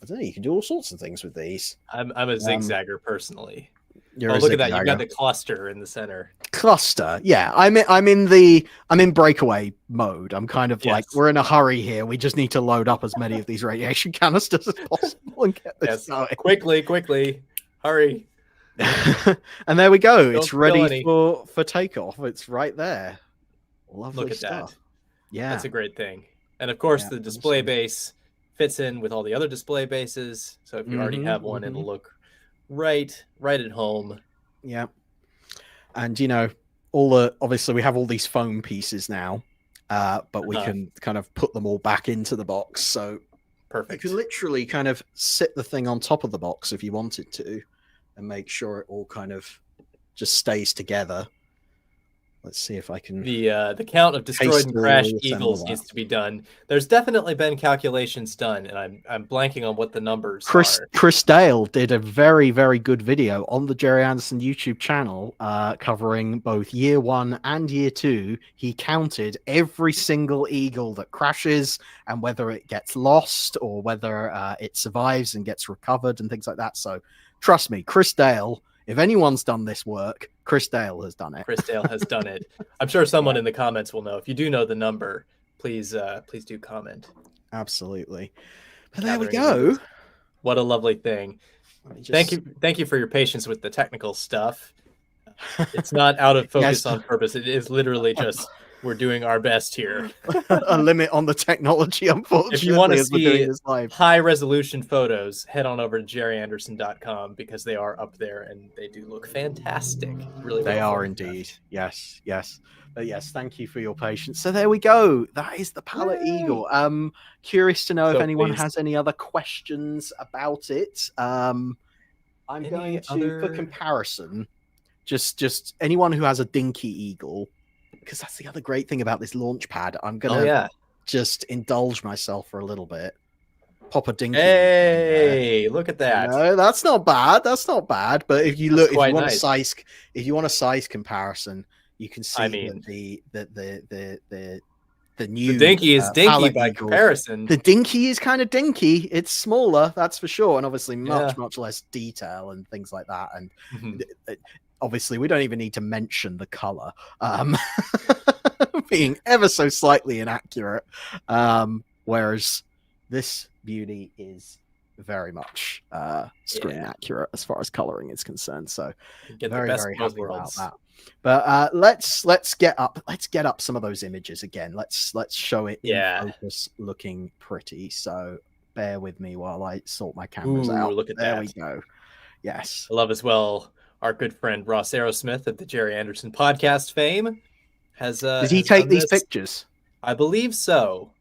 I don't know, you can do all sorts of things with these. I'm a zigzagger personally. Look at that! You've got the cluster in the center. Cluster, yeah. I'm in breakaway mode. I'm kind of like, we're in a hurry here. We just need to load up as many of these radiation canisters as possible and get this going. Quickly. Hurry. And there we go. Don't It's spill ready any. for takeoff. It's right there. Lovely Look at stuff. that. Yeah. That's a great thing. And of course, Yeah, the display awesome. base fits in with all the other display bases. So if you already have one, it'll look right at home. Yeah. And obviously we have all these foam pieces now, but we can kind of put them all back into the box. So perfect. You can literally kind of sit the thing on top of the box if you wanted to, and make sure it all kind of just stays together. Let's see if I can. The count of destroyed and crashed Eagles needs to be done. There's definitely been calculations done, and I'm blanking on what the numbers are. Chris Dale did a very, very good video on the Gerry Anderson YouTube channel covering both year 1 and year 2. He counted every single Eagle that crashes and whether it gets lost or whether it survives and gets recovered and things like that. So trust me, Chris Dale, if anyone's done this work, Chris Dale has done it. Chris Dale has done it. I'm sure someone in the comments will know. If you do know the number, please do comment. Absolutely. But there we go. What a lovely thing. Thank you for your patience with the technical stuff. It's not out of focus on purpose. It is literally just we're doing our best here. A limit on the technology, unfortunately. If you want to see high resolution photos, head on over to gerryanderson.com because they are up there and they do look fantastic. Really, they are indeed. Yes. But yes, thank you for your patience. So there we go. That is the Pallet Eagle. Curious to know if anyone has any other questions about it. I'm going to, for comparison, just anyone who has a dinky Eagle, because that's the other great thing about this launch pad. I'm going to just indulge myself for a little bit. Pop a dinky. Hey, look at that. No, that's not bad. That's not bad. But if you look, if you want a size comparison, you can see the new dinky is dinky by comparison. The dinky is kind of dinky. It's smaller, that's for sure, and obviously much less detail and things like that. And obviously, we don't even need to mention the color being ever so slightly inaccurate, whereas this beauty is very much screen accurate as far as coloring is concerned. So very happy about that. But let's get up some of those images again. Let's show it in focus, looking pretty. So bear with me while I sort my cameras out. Look at that. There we go. Yes, I love as well. Our good friend Ross Aerosmith at the Gerry Anderson podcast fame has. Did he take these pictures? I believe so.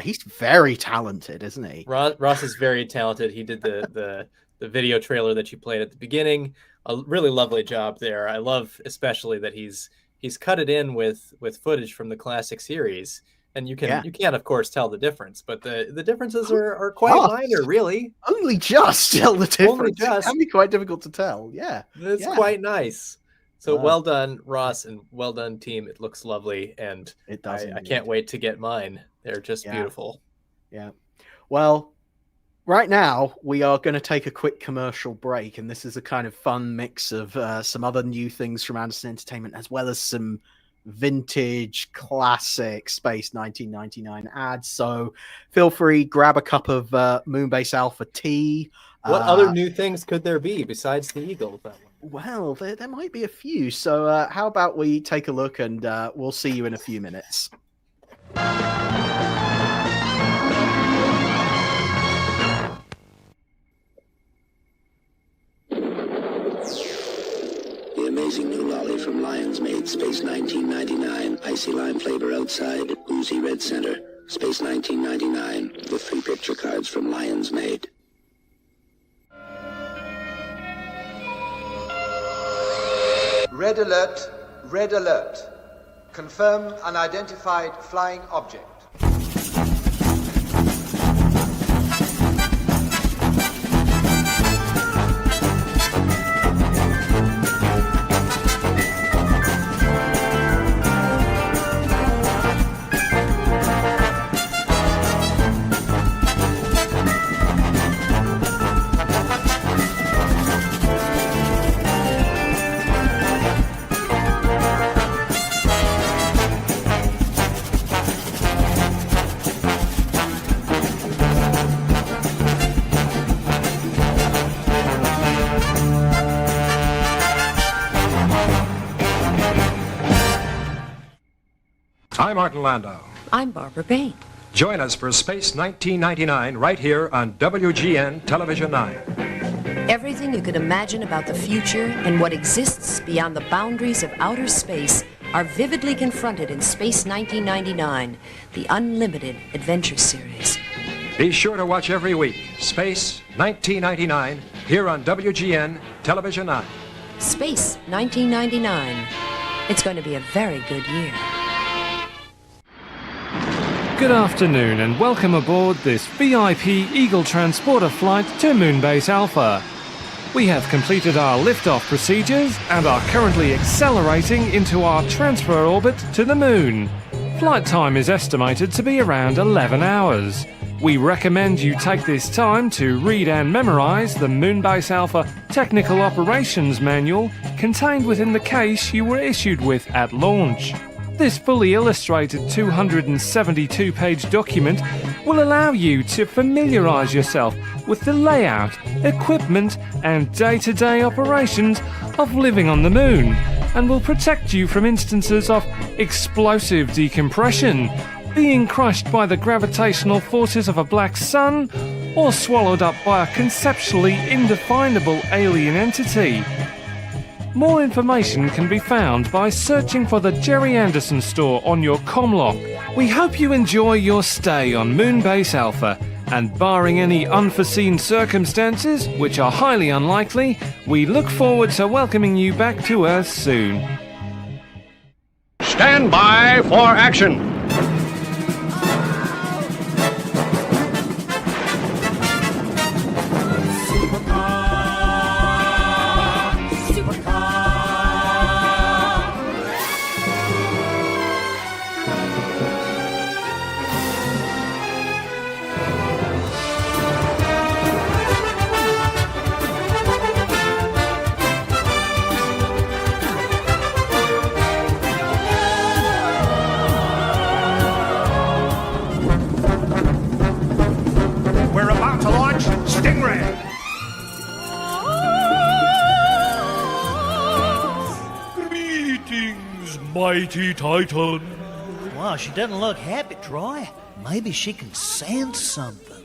He's very talented, isn't he? Ross is very talented. He did the video trailer that you played at the beginning. A really lovely job there. I love especially that he's cut it in with footage from the classic series, and you can't of course tell the difference, but the differences are quite minor, really. Only just tell the difference. Only just. It can be quite difficult to tell. Yeah, it's quite nice. So well done, Ross, and well done, team. It looks lovely, and it does. I can't wait to get mine. They're just beautiful. Yeah. Well, right now we are going to take a quick commercial break, and this is a kind of fun mix of some other new things from Anderson Entertainment, as well as some vintage classic Space 1999 ads. So feel free, grab a cup of Moonbase Alpha tea. What other new things could there be besides the Eagle? Well, there might be a few. So how about we take a look, and we'll see you in a few minutes. The amazing new lolly from Lions Made, Space 1999. Icy lime flavor outside, oozy red center. Space 1999, with 3 picture cards from Lions Made. Red alert, red alert. Confirm unidentified flying object. I'm Martin Landau. I'm Barbara Bain. Join us for Space 1999 right here on WGN Television 9. Everything you could imagine about the future and what exists beyond the boundaries of outer space are vividly confronted in Space 1999, the unlimited adventure series. Be sure to watch every week, Space 1999, here on WGN Television 9. Space 1999. It's going to be a very good year. Good afternoon and welcome aboard this VIP Eagle transporter flight to Moonbase Alpha. We have completed our liftoff procedures and are currently accelerating into our transfer orbit to the Moon. Flight time is estimated to be around 11 hours. We recommend you take this time to read and memorize the Moonbase Alpha Technical Operations Manual contained within the case you were issued with at launch. This fully illustrated 272-page document will allow you to familiarize yourself with the layout, equipment, and day-to-day operations of living on the Moon, and will protect you from instances of explosive decompression, being crushed by the gravitational forces of a black sun, or swallowed up by a conceptually indefinable alien entity. More information can be found by searching for the Gerry Anderson store on your Comlock. We hope you enjoy your stay on Moonbase Alpha, and barring any unforeseen circumstances, which are highly unlikely, we look forward to welcoming you back to Earth soon. Stand by for action. Mighty Titan. Wow, she doesn't look happy, Troy. Maybe she can sense something.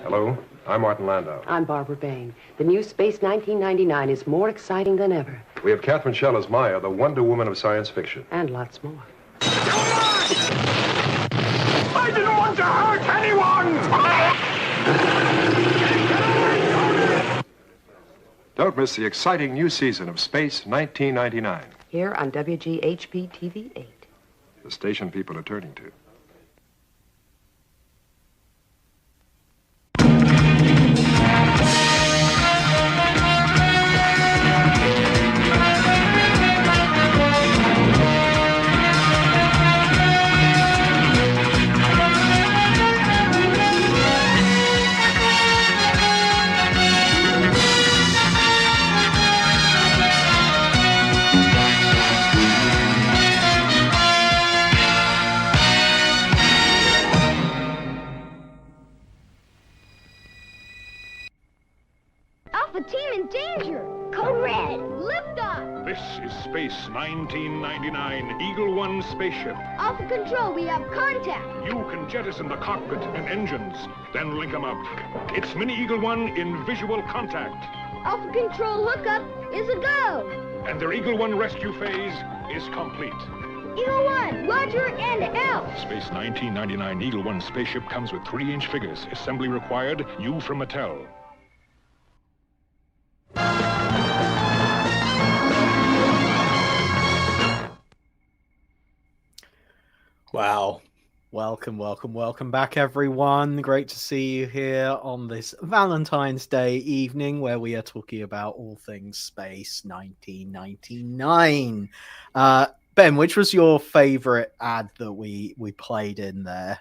Hello, I'm Martin Landau. I'm Barbara Bain. The new Space 1999 is more exciting than ever. We have Catherine Schell as Maya, the Wonder Woman of science fiction. And lots more. I didn't want to hurt anyone! Don't miss the exciting new season of Space 1999. Here on WGHP TV 8. The station people are turning to. Alpha team in danger! Code red! Liftoff! This is Space 1999 Eagle 1 spaceship. Alpha Control, we have contact! You can jettison the cockpit and engines, then link them up. It's Mini Eagle 1 in visual contact. Alpha Control hookup is a go! And their Eagle 1 rescue phase is complete. Eagle 1, Roger and out! Space 1999 Eagle 1 spaceship comes with 3-inch figures. Assembly required, you from Mattel. Wow. Welcome back, everyone. Great to see you here on this Valentine's Day evening where we are talking about all things Space 1999. Ben, which was your favorite ad that we played in there?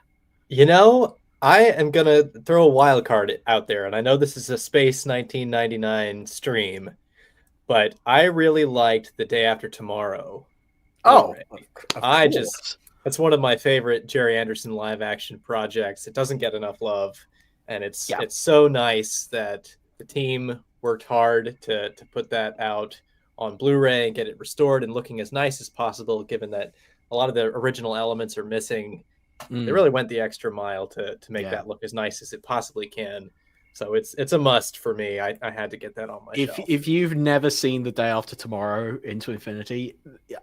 You know, I am going to throw a wild card out there, and I know this is a Space 1999 stream, but I really liked The Day After Tomorrow. Oh, That's one of my favorite Gerry Anderson live action projects. It doesn't get enough love. and it's so nice that the team worked hard to put that out on Blu-ray and get it restored and looking as nice as possible, given that a lot of the original elements are missing. They really went the extra mile to make that look as nice as it possibly can. So it's a must for me. I had to get that on my shelf. If you've never seen The Day After Tomorrow Into Infinity,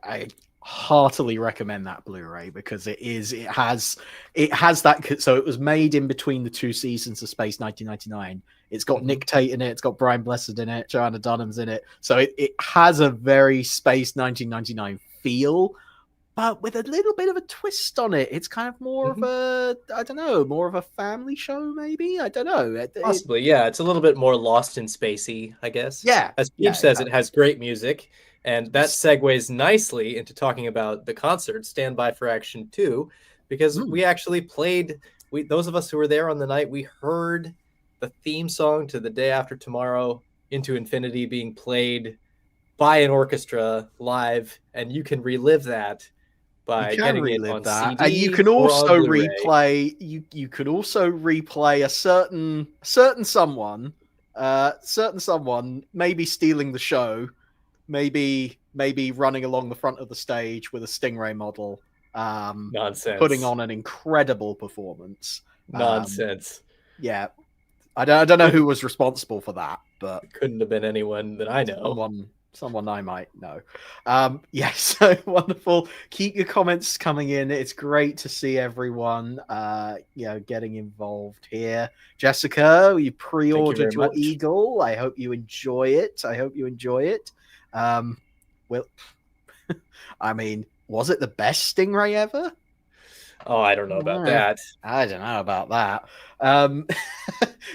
I heartily recommend that Blu-ray, because it has that. So it was made in between the 2 seasons of Space 1999. It's got Nick Tate in it. It's got Brian Blessed in it. Joanna Dunham's in it. So it has a very Space 1999 feel, but with a little bit of a twist on it. It's kind of more of a, I don't know, more of a family show, maybe? I don't know. Possibly, yeah. It's a little bit more Lost in Spacey, I guess. Yeah. As Steve says, it has great music. And that segues nicely into talking about the concert, Stand By for Action 2, because we actually played, those of us who were there on the night, we heard the theme song to The Day After Tomorrow Into Infinity being played by an orchestra live, and you can relive that by getting it on CD. You can also replay. You could also replay a certain someone maybe stealing the show, maybe running along the front of the stage with a Stingray model. Nonsense. Putting on an incredible performance. Nonsense. Yeah, I don't know who was responsible for that, but it couldn't have been anyone that I know. Someone I might know. So wonderful. Keep your comments coming in. It's great to see everyone getting involved here. Jessica, you pre-ordered your Eagle. I hope you enjoy it. Well, I mean, was it the best Stingray ever? Oh, I don't know about that. I don't know about that.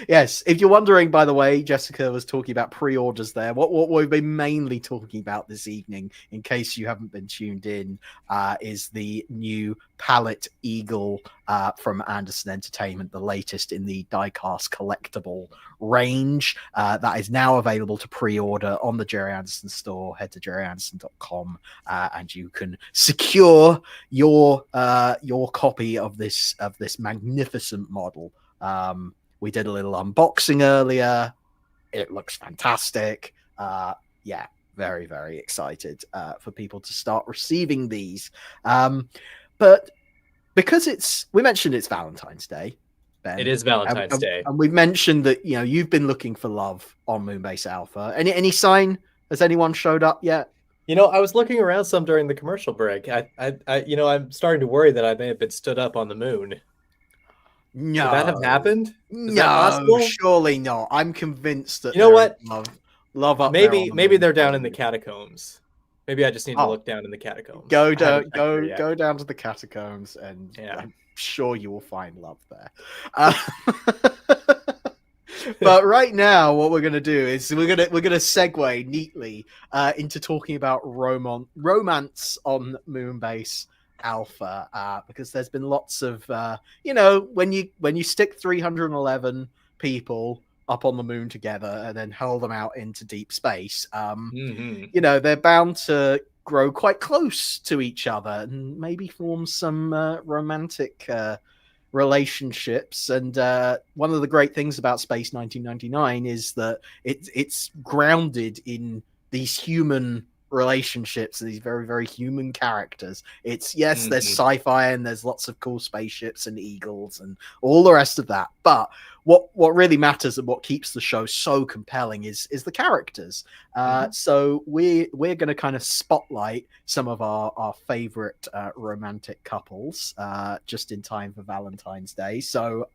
Yes, if you're wondering, by the way, Jessica was talking about pre-orders there. What we've been mainly talking about this evening, in case you haven't been tuned in, is the new Pallet Eagle from Anderson Entertainment, the latest in the diecast collectible range. That is now available to pre-order on the Gerry Anderson store. Head to gerryanderson.com and you can secure your copy of this magnificent model. We did a little unboxing earlier. It looks fantastic. Very, very excited for people to start receiving these. But because we mentioned it's Valentine's Day, Ben. It is Valentine's Day. And we've mentioned that, you've been looking for love on Moonbase Alpha. Any sign? Has anyone showed up yet? I was looking around some during the commercial break. I'm starting to worry that I may have been stood up on the moon. No. Could that have happened? No, surely not. I'm convinced that what? Love up maybe there they're down in the catacombs. Maybe I just need to look down in the catacombs. Go down to the catacombs, and I'm sure you will find love there. But right now, what we're going to do is we're going to segue neatly into talking about romance on Moonbase Alpha, because there's been lots of when you stick 311 people up on the moon together and then hurl them out into deep space, they're bound to grow quite close to each other and maybe form some romantic relationships. And one of the great things about Space 1999 is that it's grounded in these human relationships, these very, very human characters. There's sci-fi and there's lots of cool spaceships and eagles and all the rest of that, but what really matters and what keeps the show so compelling is the characters. So we're going to kind of spotlight some of our favorite romantic couples just in time for Valentine's Day. So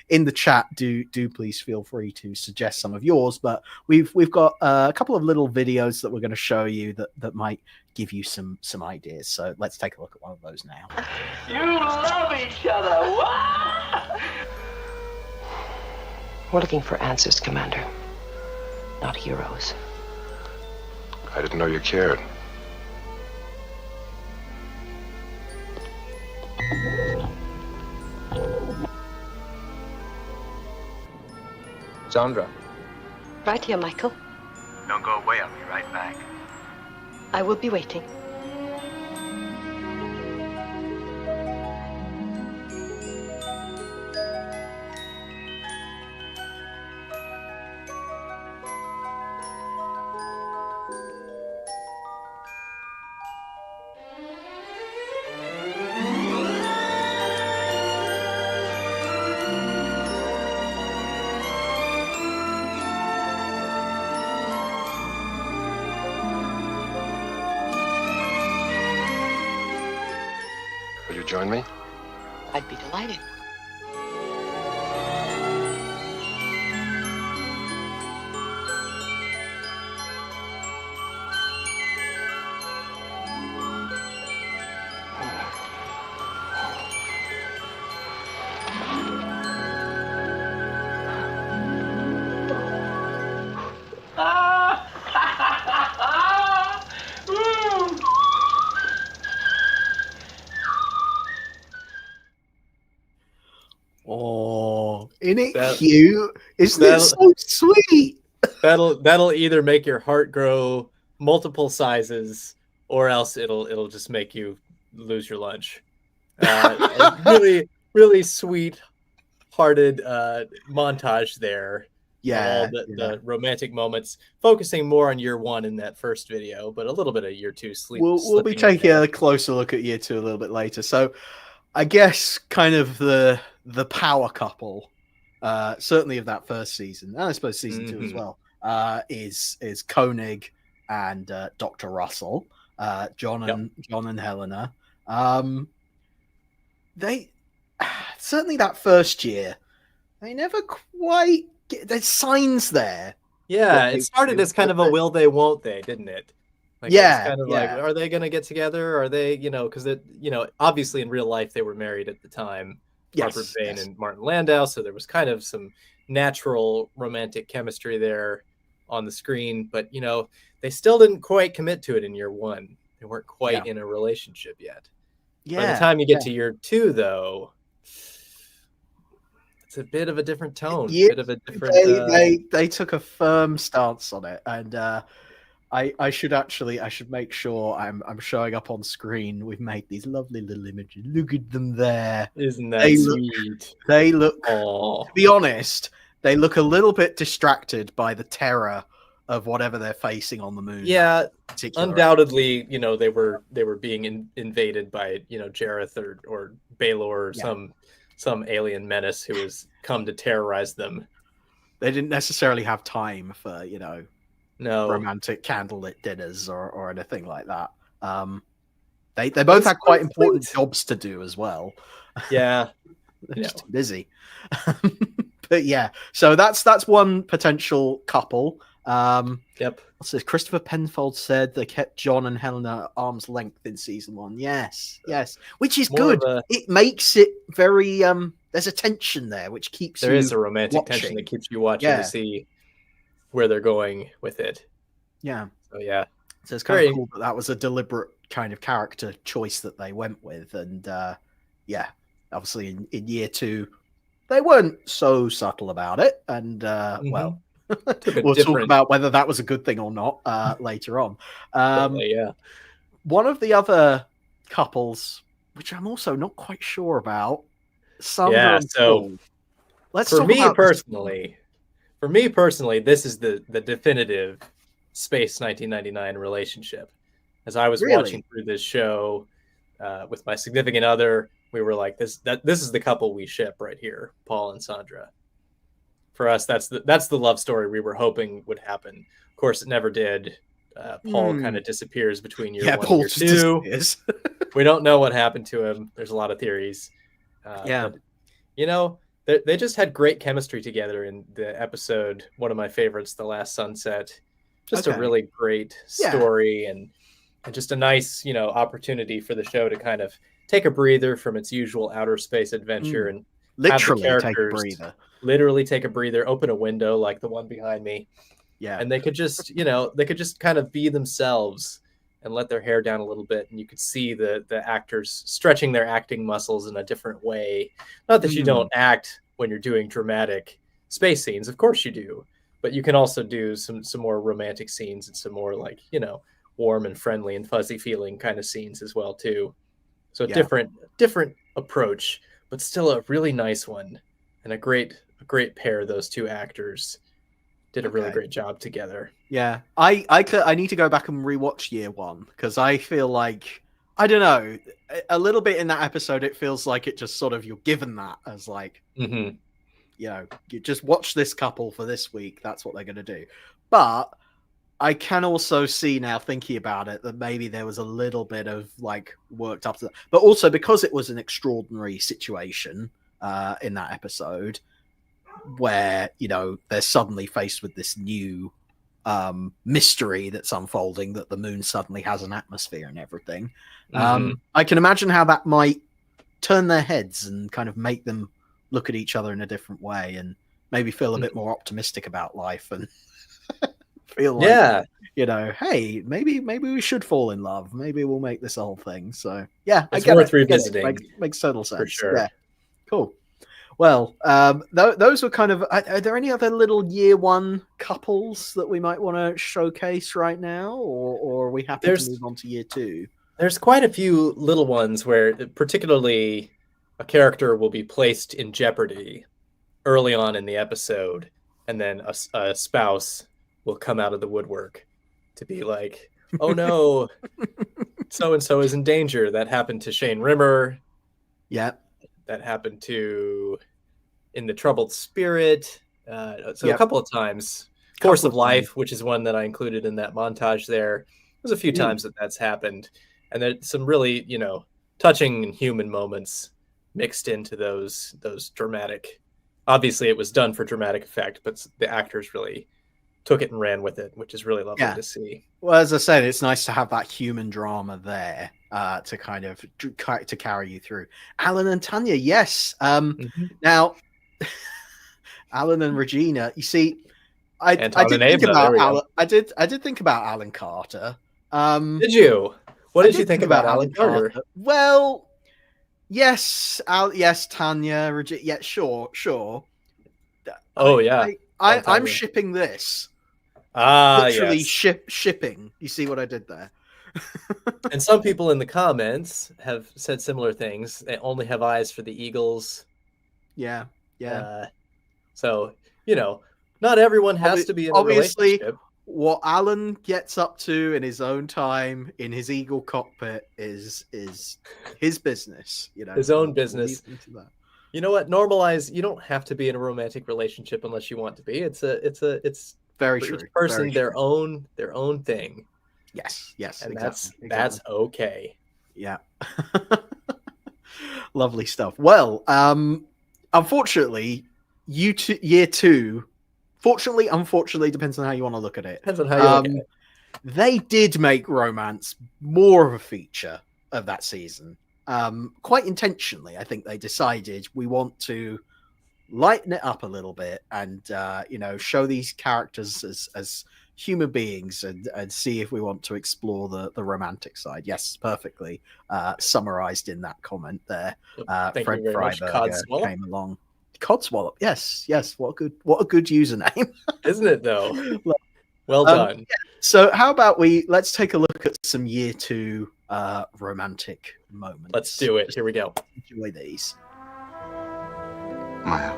in the chat, do please feel free to suggest some of yours. But we've got a couple of little videos that we're going to show you that might give you some ideas. So let's take a look at one of those now. You love each other. What? We're looking for answers, Commander, not heroes. I didn't know you cared. Sandra. Right here, Michael. Don't go away, I'll be right back. I will be waiting. join me? I'd be delighted. Oh, isn't it cute? Isn't it so sweet? That'll either make your heart grow multiple sizes, or else it'll just make you lose your lunch. Really, really sweet-hearted montage there. Yeah, of all the romantic moments, focusing more on year one in that first video, but a little bit of year two. We'll be taking a closer look at year two a little bit later. So, I guess kind of the power couple, certainly of that first season, and I suppose season two as well, is Koenig and Dr. Russell, John and Helena. They certainly that first year, they never quite get. There's signs there. Yeah, it started as kind of a will they, won't they, didn't it? Like, yeah, it's kind of like, are they going to get together? Are they, because obviously in real life they were married at the time, Robert Bain and Martin Landau, so there was kind of some natural romantic chemistry there on the screen, but they still didn't quite commit to it in year one. They weren't quite in a relationship yet. By the time you get to year two, though, it's a bit of a different tone. Yeah, bit of a different. They took a firm stance on it, and I should make sure I'm showing up on screen. We've made these lovely little images. Look at them there. Isn't that sweet? They look. To be honest, they look a little bit distracted by the terror of whatever they're facing on the moon. Yeah, undoubtedly, they were being invaded by Jareth or Baelor or some alien menace who has come to terrorize them. They didn't necessarily have time for no romantic candlelit dinners or anything like that. They both had quite important jobs to do as well. Yeah, they're just busy. But yeah, so that's one potential couple. Yep. What's this? Christopher Penfold said they kept John and Helena at arm's length in season one. Yes, which is good. It makes it very. There's a tension there, which keeps there is a romantic tension that keeps you watching to see where they're going with it. Yeah. So yeah, so it's kind of cool that was a deliberate kind of character choice that they went with, and obviously in year two, they weren't so subtle about it, and well. We'll talk about whether that was a good thing or not later on. One of the other couples, which I'm also not quite sure about, Sandra and Paul. For me personally, this is the definitive Space 1999 relationship. As I was watching through this show with my significant other, we were like, this is the couple we ship right here, Paul and Sandra. For us, that's the love story we were hoping would happen. Of course, it never did. Paul kind of disappears between year one and year two. We don't know what happened to him. There's a lot of theories. But, they just had great chemistry together in the episode. One of my favorites, The Last Sunset. Just a really great story and just a nice, opportunity for the show to kind of take a breather from its usual outer space adventure and literally take a breather. Literally take a breather, open a window like the one behind me. Yeah. And they could just, kind of be themselves and let their hair down a little bit. And you could see the actors stretching their acting muscles in a different way. Not that you don't act when you're doing dramatic space scenes. Of course you do. But you can also do some more romantic scenes and some more warm and friendly and fuzzy feeling kind of scenes as well too. So different approach, but still a really nice one. And a great pair. Those two actors did a really great job together. Yeah, I need to go back and rewatch year one because I feel like I don't know a little bit in that episode. It feels like it just sort of you're given that as like you just watch this couple for this week. That's what they're going to do. But I can also see now, thinking about it, that maybe there was a little bit of like worked up to that, but also because it was an extraordinary situation in that episode, where they're suddenly faced with this new mystery that's unfolding, that the moon suddenly has an atmosphere and everything. I can imagine how that might turn their heads and kind of make them look at each other in a different way, and maybe feel a bit more optimistic about life, and feel like, hey, maybe we should fall in love. Maybe we'll make this a whole thing. So yeah, it's worth revisiting. Makes total sense. For sure. Yeah, cool. Well, those were kind of. Are there any other little year one couples that we might want to showcase right now, or are we happy to move on to year two? There's quite a few little ones where, particularly, a character will be placed in jeopardy early on in the episode, and then a spouse will come out of the woodwork to be like, "Oh no, so and so is in danger." That happened to Shane Rimmer. Yeah. That happened to In the Troubled Spirit. A couple of times. Force of Life, which is one that I included in that montage there. There's a few times that's happened. And there's some really, touching and human moments mixed into those dramatic. Obviously, it was done for dramatic effect, but the actors really took it and ran with it, which is really lovely to see. Well, as I said, it's nice to have that human drama there to kind of to carry you through. Alan and Tanya, yes. Now, Alan and Regina, you see, I did think about Alan. I did think about Alan Carter. Did you? What did you think about Alan Carter? Well, yes, yes, Tanya, Regina, yeah, sure. Oh yeah, I'm shipping this. Literally shipping. You see what I did there? And some people in the comments have said similar things. They only have eyes for the Eagles. Yeah. So, not everyone has to be in a relationship. What Alan gets up to in his own time in his Eagle cockpit is his business. His own business. You know what? Normalize. You don't have to be in a romantic relationship unless you want to be. It's very for true. Each person, very their true. own thing. Yes, and exactly. that's okay. Yeah. Lovely stuff. Well, unfortunately, year two. Fortunately, unfortunately, depends on how you want to look at it. Depends on how you look at it. They did make romance more of a feature of that season. Quite intentionally, I think they decided we want to lighten it up a little bit and show these characters as human beings and see if we want to explore the romantic side. Yes, perfectly summarized in that comment there. Fred Freiberger came along. Codswallop, yes. What a good username, isn't it? Though, well done. So, how about let's take a look at some year two romantic moments. Let's do it. Here we go. Enjoy these. Maya.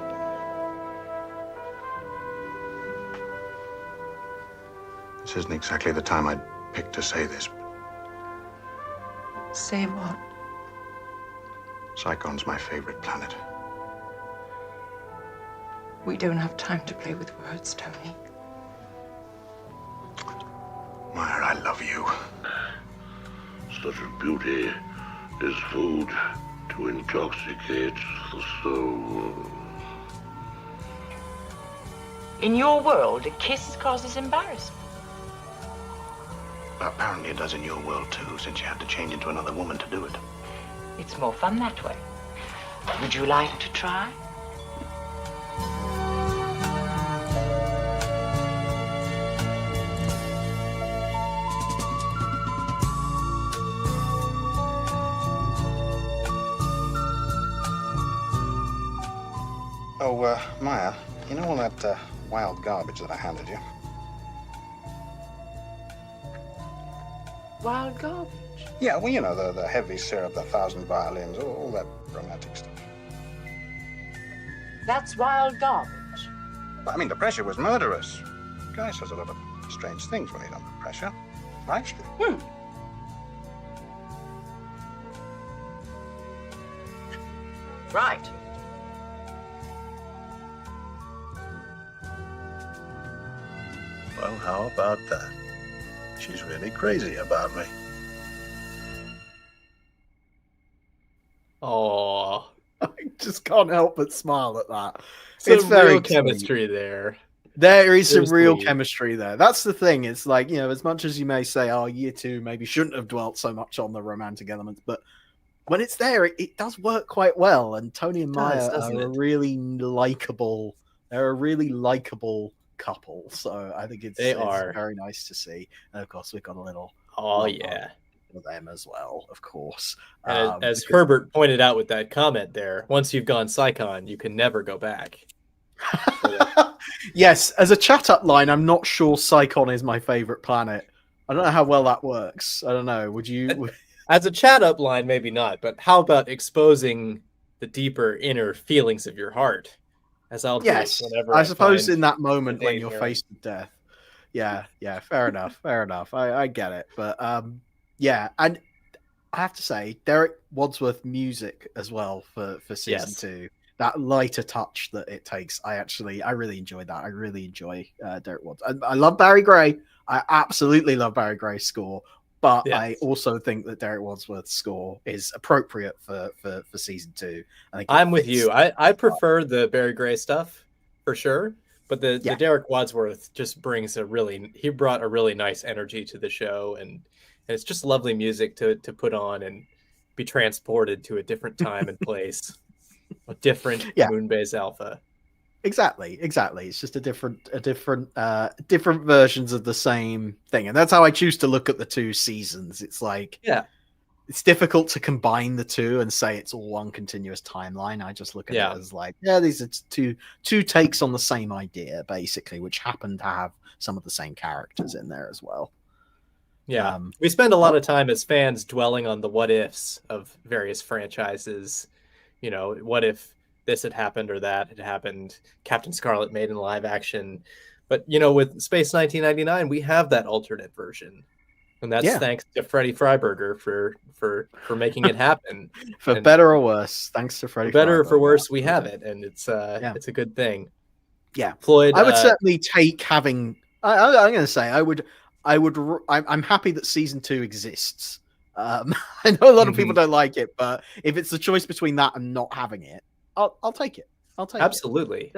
This isn't exactly the time I'd picked to say this. Say what? Psychon's my favorite planet. We don't have time to play with words, Tony. Maya, I love you. Such beauty is food to intoxicate the soul. In your world, a kiss causes embarrassment. Apparently it does in your world too, since you had to change into another woman to do it. It's more fun that way. Would you like to try? Oh, Maya, you know all that wild garbage that I handed you? Wild garbage? Yeah, well, you know, the heavy syrup, the 1,000 violins, all that romantic stuff. That's wild garbage. But, I mean, the pressure was murderous. The guy says a lot of strange things when he's under pressure. Likes to. Right. Well, how about that? she's really crazy about me. Oh, I just can't help but smile at that. It's very real chemistry there. There is some There's real the- chemistry there. That's the thing. It's like, as much as you may say, oh, year two maybe shouldn't have dwelt so much on the romantic elements, but when it's there, it does work quite well. And Tony and Maya are a really likable. They're a really likable couple. So I think it's very nice to see. And of course, we've got a little. Oh yeah. For them as well, of course. And as Herbert pointed out with that comment there, once you've gone Psychon, you can never go back. Yes, as a chat up line, I'm not sure Psychon is my favorite planet. I don't know how well that works. I don't know. Would you? As a chat up line, maybe not. But how about exposing the deeper inner feelings of your heart? As I'll do whenever I suppose in that find moment a when date you're here. faced with death. Yeah, fair enough. I get it, but yeah, and I have to say, Derek Wadsworth music as well for season two. That lighter touch that it takes, I really enjoyed that. I really enjoy Derek Wadsworth. I love Barry Gray. I absolutely love Barry Gray's score, but I also think that Derek Wadsworth's score is appropriate for season two. I think I'm with you. I prefer the Barry Gray stuff for sure, but the Derek Wadsworth just brings he brought a really nice energy to the show, and it's just lovely music to put on and be transported to a different time and place. A different Moonbase Alpha. Exactly. It's just a different versions of the same thing, and that's how I choose to look at the two seasons. It's like, it's difficult to combine the two and say it's all one continuous timeline. I just look at it as like, these are two takes on the same idea, basically, which happen to have some of the same characters in there as well. Yeah, we spend a lot of time as fans dwelling on the what ifs of various franchises. What if this had happened or that had happened? Captain Scarlet made in live action. But, with Space 1999, we have that alternate version. And that's thanks to Freddie Freiberger for making it happen. For better or worse, thanks to Freddie. For better or for worse, we have it. And it's a good thing. Yeah. Floyd, I would certainly take having... I'm going to say, I'm happy that season 2 exists. I know a lot of people don't like it, but if it's the choice between that and not having it, I'll take it. Absolutely.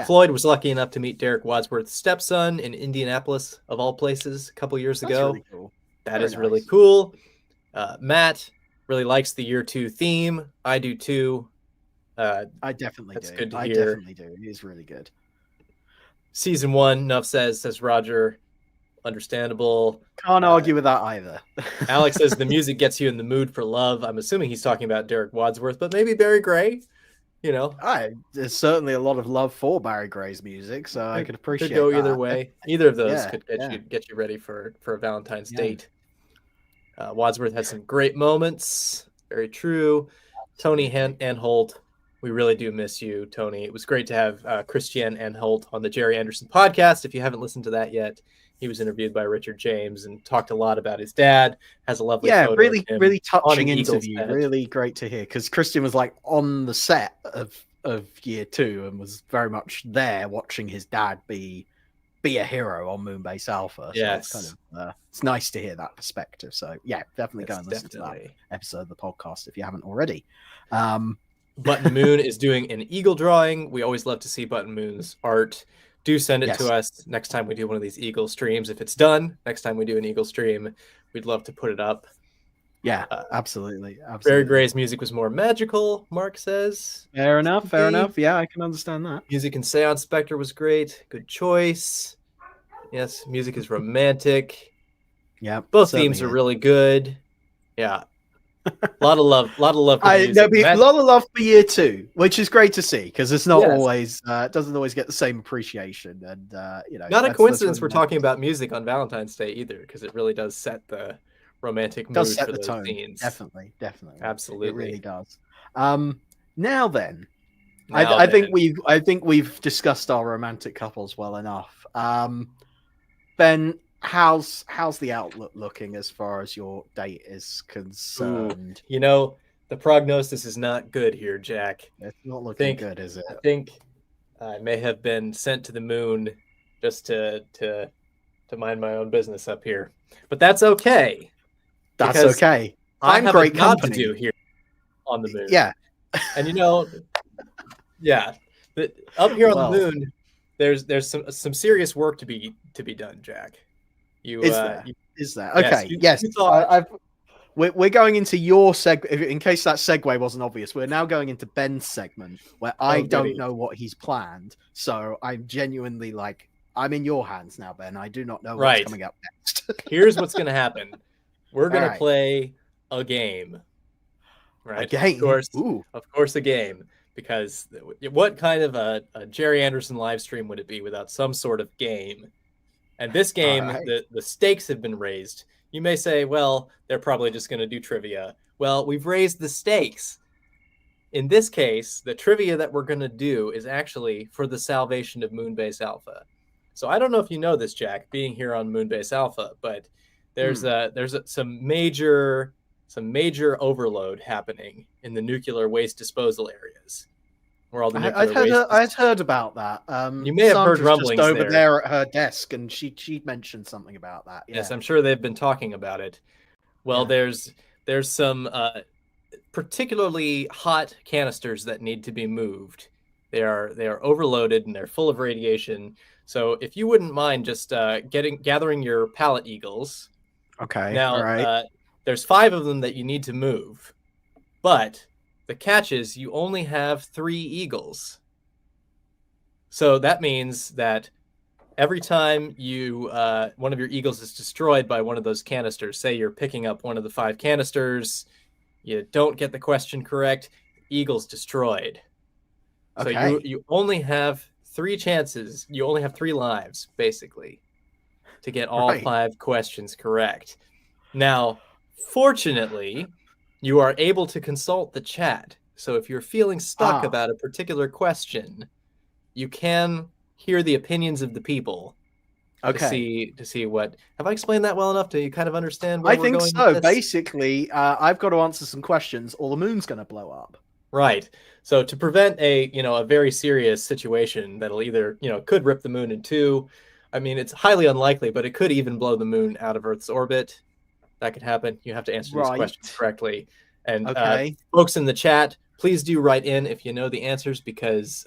Floyd was lucky enough to meet Derek Wadsworth's stepson in Indianapolis, of all places, a couple years ago. Really cool. That is really cool. Matt really likes the year 2 theme. I do too. I definitely do. Good to I hear. definitely do. It is really good. Season 1, Nuff says Roger. Understandable. Can't argue with that either. Alex says the music gets you in the mood for love. I'm assuming he's talking about Derek Wadsworth, but maybe Barry Gray. There's certainly a lot of love for Barry Gray's music, so I could appreciate. Could go that. either way. Either of those could get you ready for a Valentine's date. Wadsworth has some great moments. Very true. Tony Anholt, we really do miss you, Tony. It was great to have Christian Anholt on the Gerry Anderson podcast. If you haven't listened to that yet, he was interviewed by Richard James and talked a lot about his dad. Has a lovely photo really, of him really on touching an Eagles interview. hat. Really great to hear because Christian was like on the set of year 2 and was very much there watching his dad be a hero on Moonbase Alpha. So it's kind of it's nice to hear that perspective. So definitely go and listen to that episode of the podcast if you haven't already. Button Moon is doing an eagle drawing. We always love to see Button Moon's art. Do send it to us next time we do one of these eagle streams. If it's done, next time we do an eagle stream, we'd love to put it up. Yeah, absolutely. Barry Gray's music was more magical, Mark says. Fair enough. Yeah, I can understand that. Music in Seance Spectre was great. Good choice. Yes, music is romantic. Yeah, both themes are really good. Yeah. A lot of love for music. A lot of love for year 2, which is great to see because it's not always doesn't always get the same appreciation. And not a coincidence we're talking about music on Valentine's Day either, because it really does set the romantic mood for those scenes. Definitely, absolutely, it really does. Now then, I think we've discussed our romantic couples well enough. Ben, how's the outlook looking as far as your date is concerned? The prognosis is not good here, Jack. It's not looking good, is it? I think I may have been sent to the moon just to to mind my own business up here, but that's okay. That's okay. I have great a job company to do here on the moon. Yeah. And yeah, up here on Well, the moon, there's some serious work to be done, Jack. Is there? Yes, Okay. Yes. We're going into your in case that segue wasn't obvious. We're now going into Ben's segment where I don't know what he's planned. So I'm genuinely I'm in your hands now, Ben. I do not know what's coming up next. Here's what's going to happen. We're going to play a game. Right? A game? Of course, a game. Because what kind of a Gerry Anderson live stream would it be without some sort of game? And this game, the stakes have been raised. You may say, well, they're probably just going to do trivia. Well, we've raised the stakes. In this case, the trivia that we're going to do is actually for the salvation of Moonbase Alpha. So I don't know if you know this, Jack, being here on Moonbase Alpha, but there's some major overload happening in the nuclear waste disposal areas. Where all the I'd heard about that. You may have heard rumblings just over there at her desk, and she mentioned something about that. Yeah. Yes, I'm sure they've been talking about it. Well, there's some particularly hot canisters that need to be moved. They are overloaded and they're full of radiation. So if you wouldn't mind just gathering your Pallet Eagles. Okay. Now, all right. There's 5 of them that you need to move, but the catch is you only have 3 eagles. So that means that every time one of your eagles is destroyed by one of those canisters, say you're picking up one of the 5 canisters, you don't get the question correct, eagle's destroyed. Okay. So you only have 3 chances. You only have 3 lives, basically, to get all 5 questions correct. Now, fortunately, you are able to consult the chat. So if you're feeling stuck about a particular question, you can hear the opinions of the people to see what... Have I explained that well enough? Do you kind of understand where we're going with this? I think so. Basically, I've got to answer some questions or the moon's going to blow up. Right. So to prevent a very serious situation that'll either, could rip the moon in 2. I mean, it's highly unlikely, but it could even blow the moon out of Earth's orbit. That could happen. You have to answer these questions correctly. And folks in the chat, please do write in if you know the answers, because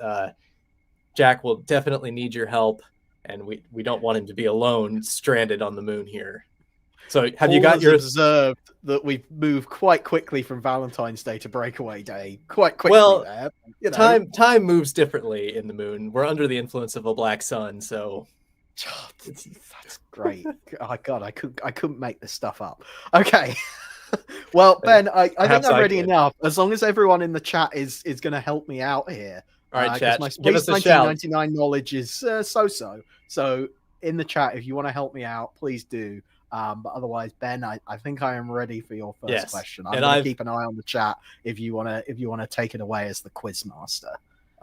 Jack will definitely need your help, and we don't want him to be alone, stranded on the moon here. So have you got your... observed that we've moved quite quickly from Valentine's Day to Breakaway Day. Quite quickly there. Time moves differently in the moon. We're under the influence of a black sun, so... That's great. Oh God, I couldn't make this stuff up. Okay. Well, Ben, I think I'm ready enough. As long as everyone in the chat is going to help me out here. All right, chat. My Give us Space a shout. 1999 knowledge is so-so. So in the chat, if you want to help me out, please do. But otherwise, Ben, I think I am ready for your first question. I'm going to keep an eye on the chat if you want to take it away as the quiz master.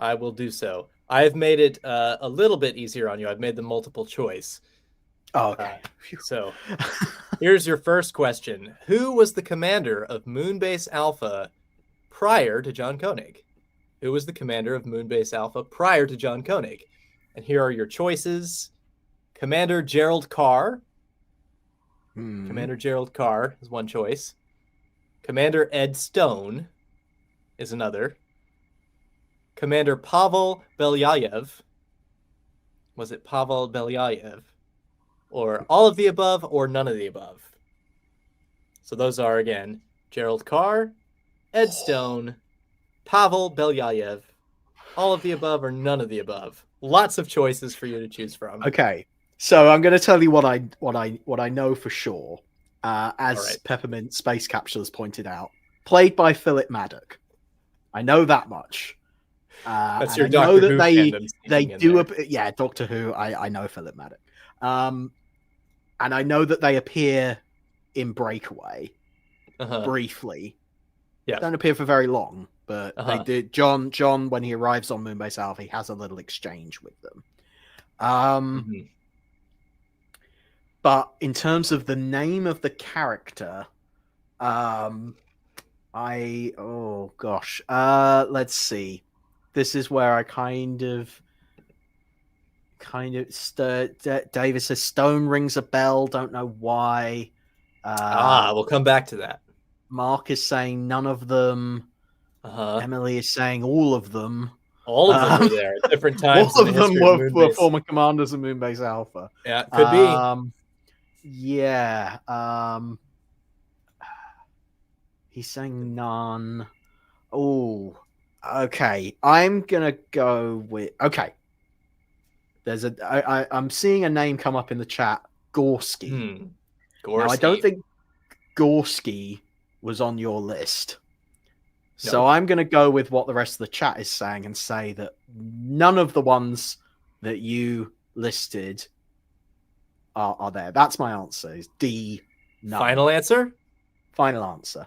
I will do so. I've made it a little bit easier on you. I've made the multiple choice. Oh, okay. So here's your first question. Who was the commander of Moonbase Alpha prior to John Koenig? Who was the commander of Moonbase Alpha prior to John Koenig? And here are your choices. Commander Gerald Carr. Commander Gerald Carr is one choice. Commander Ed Stone is another. Commander Pavel Belyayev. Was it Pavel Belyayev? Or all of the above or none of the above? So those are, again, Gerald Carr, Ed Stone, Pavel Belyayev, all of the above or none of the above. Lots of choices for you to choose from. Okay. So I'm going to tell you what I know for sure. As Peppermint Space Capsules pointed out, played by Philip Maddock. I know that much. That's your Doctor Who they do Doctor Who. I know Philip Maddock, and I know that they appear in Breakaway briefly. Yeah, don't appear for very long, but they did. John, when he arrives on Moonbase Alpha, he has a little exchange with them. But in terms of the name of the character, let's see. This is where I kind of kind of David says stone rings a bell. Don't know why. We'll come back to that. Mark is saying none of them. Emily is saying all of them. All of them were there at different times. All of them were former commanders of Moonbase Alpha. Yeah, could be. Yeah. He's saying none. Oh, okay. I'm gonna go with There's I'm seeing a name come up in the chat. Gorski. Gorski. Now, I don't think Gorski was on your list. So I'm going to go with what the rest of the chat is saying and say that none of the ones that you listed are there. That's my answer. Is D. None. Final answer? Final answer.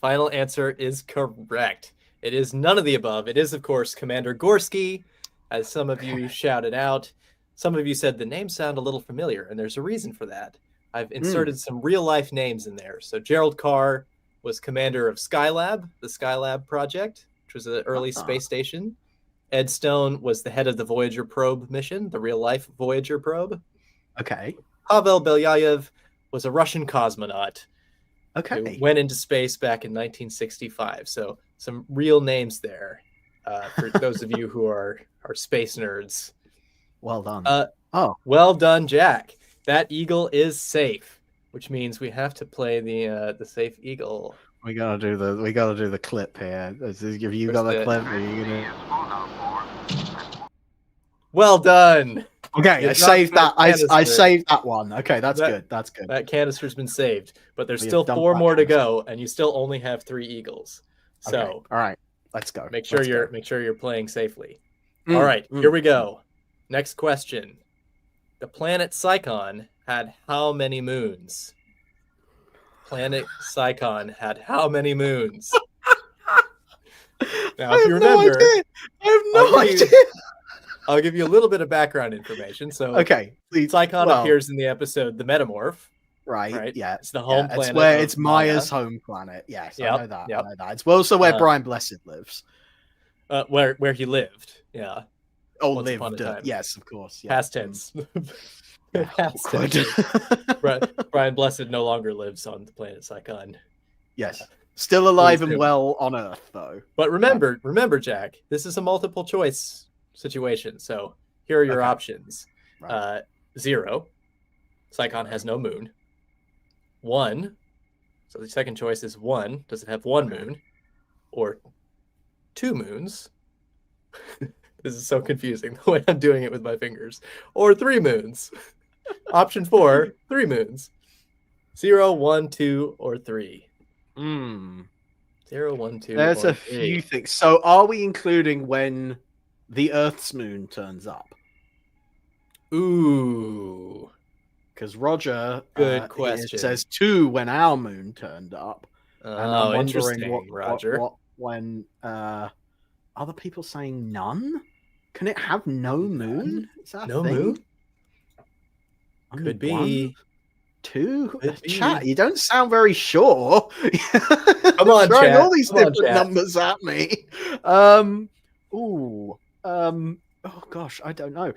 Final answer is correct. It is none of the above. It is, of course, Commander Gorski, as some of you shouted out. Some of you said the names sound a little familiar, and there's a reason for that. I've inserted some real-life names in there. So Gerald Carr was commander of Skylab, the Skylab project, which was an early space station. Ed Stone was the head of the Voyager probe mission, the real-life Voyager probe. Okay. Pavel Belyayev was a Russian cosmonaut. Okay. Who went into space back in 1965. So some real names there for those of you who are space nerds. Well done. Well done, Jack. That eagle is safe, which means we have to play the safe eagle. We gotta do the clip here. Have you got the clip? Are you gonna... Well done. Okay, I saved that. I saved that one. Okay, that's good. That's good. That canister's been saved, but there's still 4 more to go, and you still only have 3 eagles. So, okay. All right, let's go. Make sure you're playing safely. All right, here we go. Next question. The planet Psychon had how many moons? Planet Psychon had how many moons? Now, if you remember, I have no idea. I'll give you a little bit of background information. So, okay, Psychon appears in the episode The Metamorph. Right. Yeah, it's the home planet. It's where it's Maya's home planet. Yes, I know that. I know that. It's also where Brian Blessed lives. Where he lived. Yeah. Oh, lived. Yes, of course. Yeah. Past tense. Past tense. Brian Blessed no longer lives on the planet Psychon. Yes. Still alive and well on Earth, though. But remember, Jack, this is a multiple choice situation. So here are your options. Right. 0. Psychon has no moon. 1. So the second choice is 1. Does it have 1 moon? Or 2 moons? This is so confusing the way I'm doing it with my fingers. Or 3 moons. Option 4, 3 moons. 0, 1, 2, or 3. 0, 1, 2. There's a few things. So are we including when the Earth's moon turns up? Ooh. Because Roger good question. Says 2 when our moon turned up. And I'm wondering what when other people saying none? Can it have no moon? Is that no moon? Could be 2. Chat, you don't sound very sure. Come on, throwing chat. all these different numbers at me. Oh gosh, I don't know.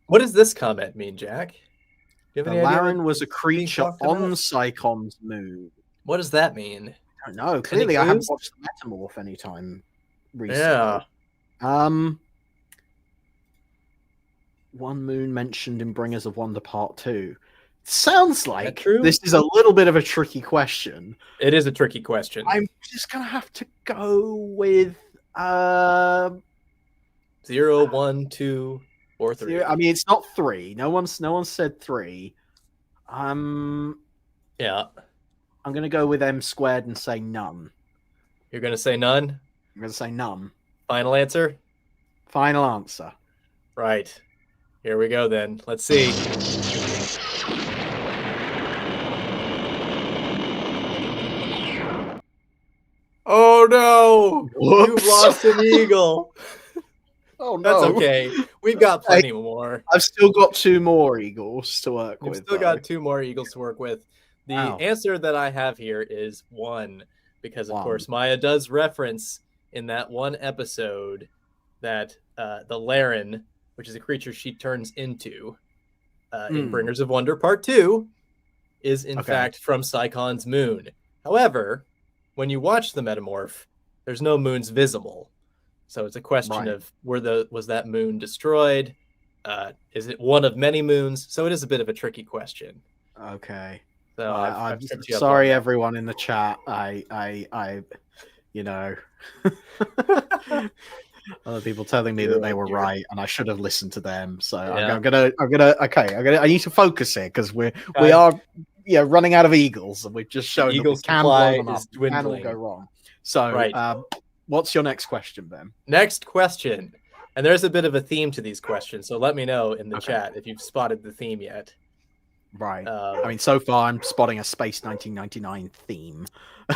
What does this comment mean, Jack? Do you have any idea? Laren was a creature on Psychon's moon. What does that mean? I don't know. Clearly, I haven't watched the Metamorph anytime recently. Yeah. One moon mentioned in Bringers of Wonder Part 2. Sounds like this is a little bit of a tricky question. It is a tricky question. I'm just gonna have to go with 0, 1, 2, or 3. I mean, it's not 3. No one said 3. Yeah. I'm gonna go with M squared and say none. You're gonna say none? I'm gonna say none. Final answer? Final answer. Right. Here we go then. Let's see. Oh no! Whoops. You've lost an eagle. Oh no. That's okay. We've got plenty more. I've still got 2 more eagles to work with. We've still got 2 more eagles to work with. The answer that I have here is 1, because of course Maya does reference in that one episode that the Laren which is a creature she turns into in Bringers of Wonder Part 2, is in fact from Sykon's moon. However, when you watch the metamorph, there's no moons visible. So it's a question of was that moon destroyed? Is it one of many moons? So it is a bit of a tricky question. Okay. So I'm sorry, everyone in the chat. Other people telling me that they were right, and I should have listened to them. So I'm gonna. I need to focus here because we are running out of eagles, and we've just shown that we can blow them up. Can all go wrong. So, what's your next question, Ben? Next question, and there's a bit of a theme to these questions, so let me know in the chat if you've spotted the theme yet. Right. I mean, so far I'm spotting a Space 1999 theme.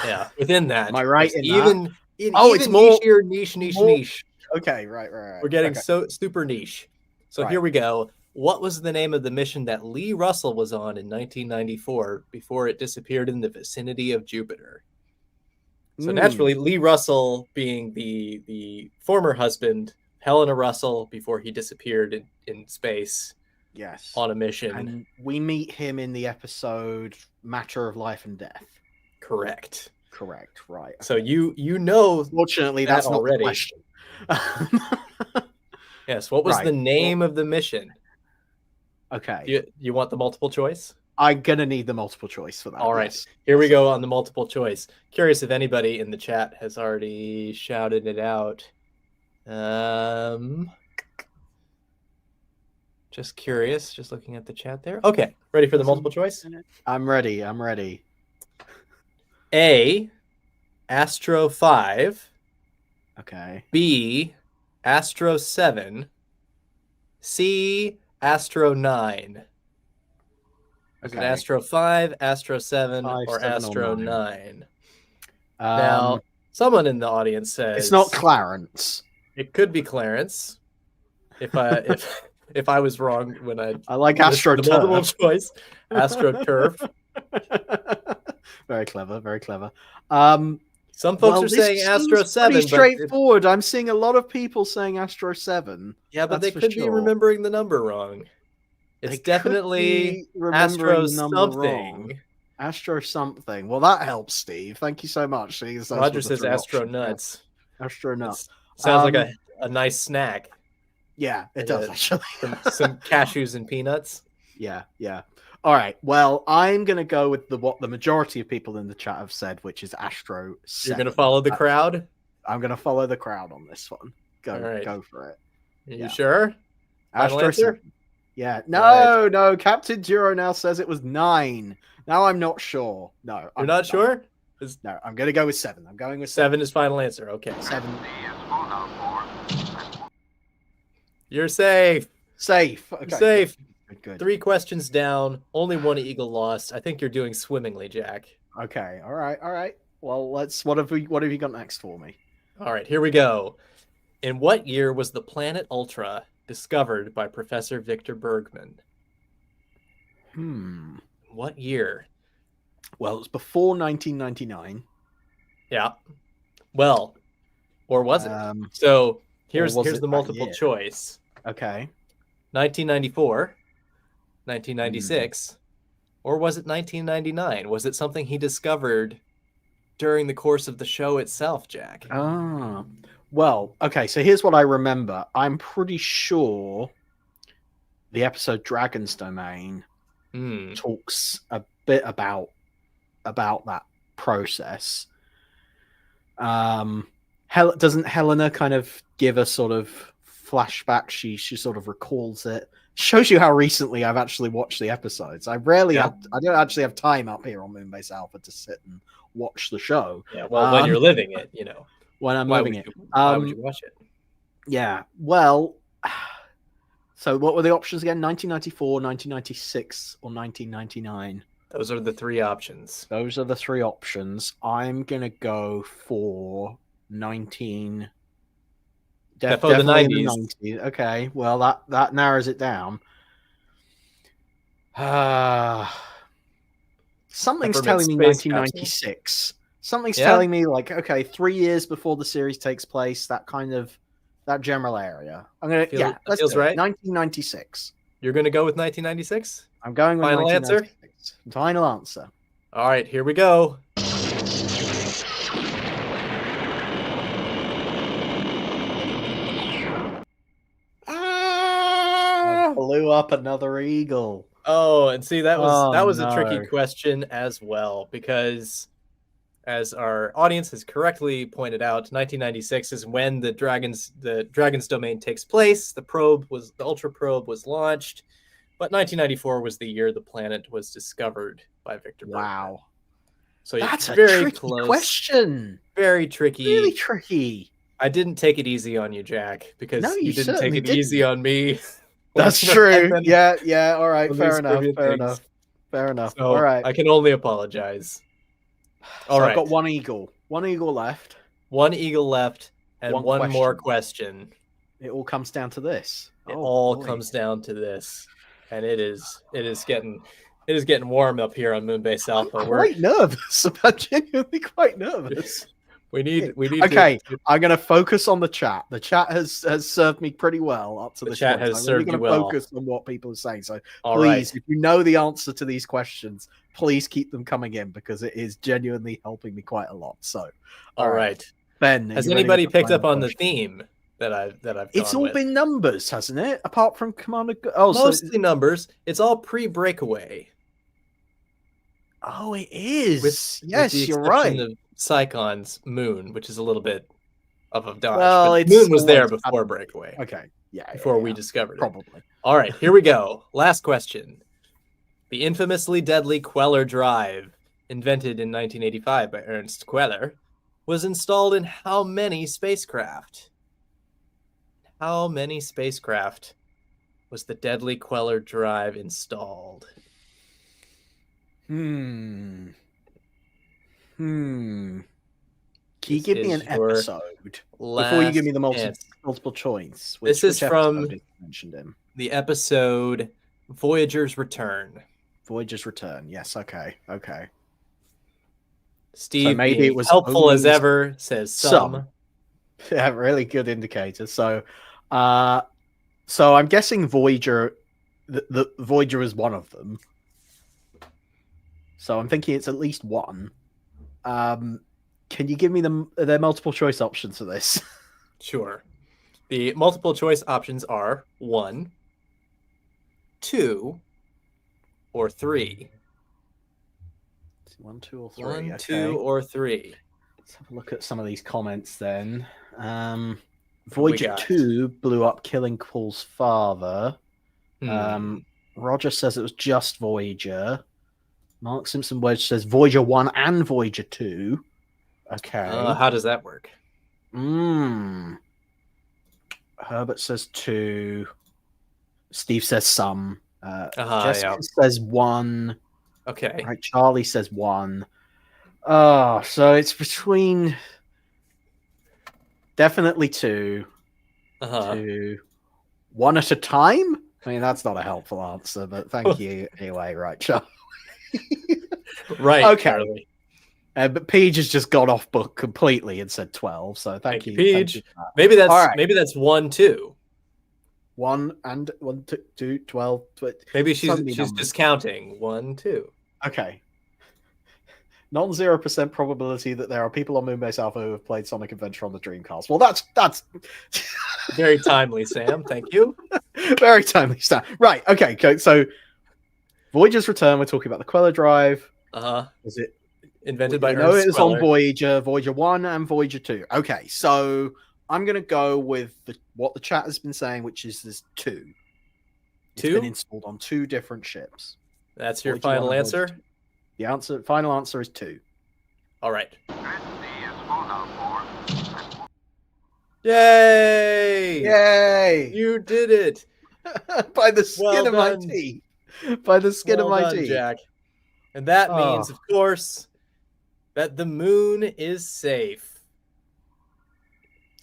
Yeah, within that. Am I right? It's more niche. Okay, right. We're getting so super niche. So here we go. What was the name of the mission that Lee Russell was on in 1994 before it disappeared in the vicinity of Jupiter? So naturally, Lee Russell being the former husband, Helena Russell, before he disappeared in space. Yes. On a mission. And we meet him in the episode Matter of Life and Death. Correct, right. So you know, fortunately that's not already the question. Yes, what was the name of the mission? Okay. You want the multiple choice? I'm gonna need the multiple choice for that. All right. Here we go on the multiple choice. Curious if anybody in the chat has already shouted it out. Just curious, just looking at the chat there. Okay, ready for the multiple choice? I'm ready. A, Astro 5. Okay. B, Astro 7. C, Astro 9. Is it Astro 5, Astro 7, or Astro 9? Now, someone in the audience says it's not Clarence. It could be Clarence. If I was wrong when I like Astro the multiple choice, Astro Turf. Very clever. Some folks are saying Astro 7. Pretty straightforward. I'm seeing a lot of people saying Astro 7. Yeah, but they could be remembering the number wrong. It's definitely Astro something. Astro something. Well, that helps, Steve. Thank you so much. Roger says Astro Nuts. Astro Nuts. Sounds like a nice snack. Yeah, it does actually. Some cashews and peanuts. Yeah. All right. Well, I'm going to go with what the majority of people in the chat have said, which is Astro 7. You're going to follow the crowd? I'm going to follow the crowd on this one. Go for it. Are you sure? Astro 7. Yeah. No. Captain Duro now says it was 9. Now I'm not sure. No. You're not sure? No, I'm going to go with 7. I'm going with 7 is final answer. Okay. 7. You're safe. Safe. Okay. Safe. Good. 3 questions down. Only 1 eagle lost. I think you're doing swimmingly, Jack. Okay. All right. Well, what have you got next for me? All right. Here we go. In what year was the planet Ultra discovered by Professor Victor Bergman? What year? Well, it was before 1999. Yeah. Well, or was it? So here's the multiple choice. Okay. 1994, 1996, or was it 1999? Was it something he discovered during the course of the show itself, Jack? Well, okay, so here's what I remember. I'm pretty sure the episode Dragon's Domain talks a bit about that process. Doesn't Helena kind of give a sort of flashback? She sort of recalls it. Shows you how recently I've actually watched the episodes. I don't actually have time up here on Moonbase Alpha to sit and watch the show. Yeah, well, when you're living it, when I'm living it. Why would you watch it? Yeah, well, so what were the options again? 1994, 1996, or 1999? Those are the 3 options. Those are the 3 options. I'm going to go for 19... Definitely the 90s. Okay, well, that narrows it down. Something's telling me 1996. Something's telling me, 3 years before the series takes place, that kind of That general area. I'm gonna let's feels do it. right. 1996. You're gonna go with 1996? I'm going with Final answer? 1996. Final answer. All right, here we go. I blew up another eagle. Oh, and see that was a tricky no. question as well, because as our audience has correctly pointed out, 1996 is when the Dragon's Domain takes place. The Ultra Probe was launched, but 1994 was the year the planet was discovered by Victor Bergman. Wow. So that's a very tricky close question. Very tricky. Really tricky. I didn't take it easy on you, Jack, because No, you didn't take certainly it easy on me. That's true. Yeah. All right. on Fair these enough. trivia Fair things. enough. Fair enough. So All right. I can only apologize. All So right. I've got one eagle. One eagle left. One eagle left, and one more question. It all comes down to this. It all comes down to this, and it is getting warm up here on Moonbase Alpha. I'm quite nervous. I'm genuinely quite nervous. We need. Okay, I'm going to focus on the chat. The chat has served me pretty well up to The this chat point. has I'm really served you gonna well. Focus on what people are saying. So All please, right. if you know the answer to these questions, please keep them coming in because it is genuinely helping me quite a lot. So, All right. Ben, Has are you ready anybody with the picked up final on the question? theme that I've It's gone all with? been numbers, hasn't it? Apart from Commander. Oh, Mostly numbers. It's all pre-breakaway. Oh, it is. With Yes, the you're exception right. of Psychon's Moon, which is a little bit of a dodge. Well, but it's Moon was there always- before breakaway. Okay. Yeah. Before we discovered it. Probably. All right, here we go. Last question. The infamously deadly Queller drive, invented in 1985 by Ernst Queller, was installed in how many spacecraft? How many spacecraft was the deadly Queller drive installed? Can you This give me is an your episode before you give me the last chance. multiple choice? This is which from episode is mentioned in the episode Voyager's Return. Voyager's Return. Yes. Okay. Steve, So maybe being it was helpful as only ever, says some. Yeah, really good indicator. So, I'm guessing Voyager. The Voyager is one of them. So I'm thinking it's at least one. Can you give me their multiple choice options for this? Sure. The multiple choice options are 1, 2, or 3. 1, 2, or 3. 1, okay. 2, or 3. Let's have a look at some of these comments then. we Voyager got? 2 blew up killing Paul's father. Hmm. Roger says it was just Voyager. Mark Simpson Wedge says Voyager 1 and Voyager 2. Okay. How does that work? Herbert says 2. Steve says some. Jessica yeah. says 1. Okay. Right, Charlie says 1. Oh, so it's between definitely 2. 2. 1 at a time? I mean, that's not a helpful answer, but thank you anyway, right, Charlie? Right. Okay. Charlie. But Peach has just gone off book completely and said 12. So thank you, Peach. for that. Maybe that's All right. maybe that's 1, 2. 1 and 1, 2, 12. Maybe she's Suddenly numbers. discounting 1, 2. Okay. Non-0% probability that there are people on Moonbase Alpha who have played Sonic Adventure on the Dreamcast. Well, that's Very timely, Sam. Thank you. very timely stuff. Right. Okay. So Voyager's Return. We're talking about the Queller drive. Is it invented by No, Ernst it was Queller. on Voyager 1 and Voyager 2. Okay, so I'm going to go with what the chat has been saying, which is there's 2. It's 2? been installed on 2 different ships. That's your Voyager final 1 and Voyager answer? 2. The final answer is 2. All right. Yay! Yay! You did it! By the skin Well of my done. teeth. By the skin of Well my done, teeth. Jack. And that Oh. means, of course, that the moon is safe.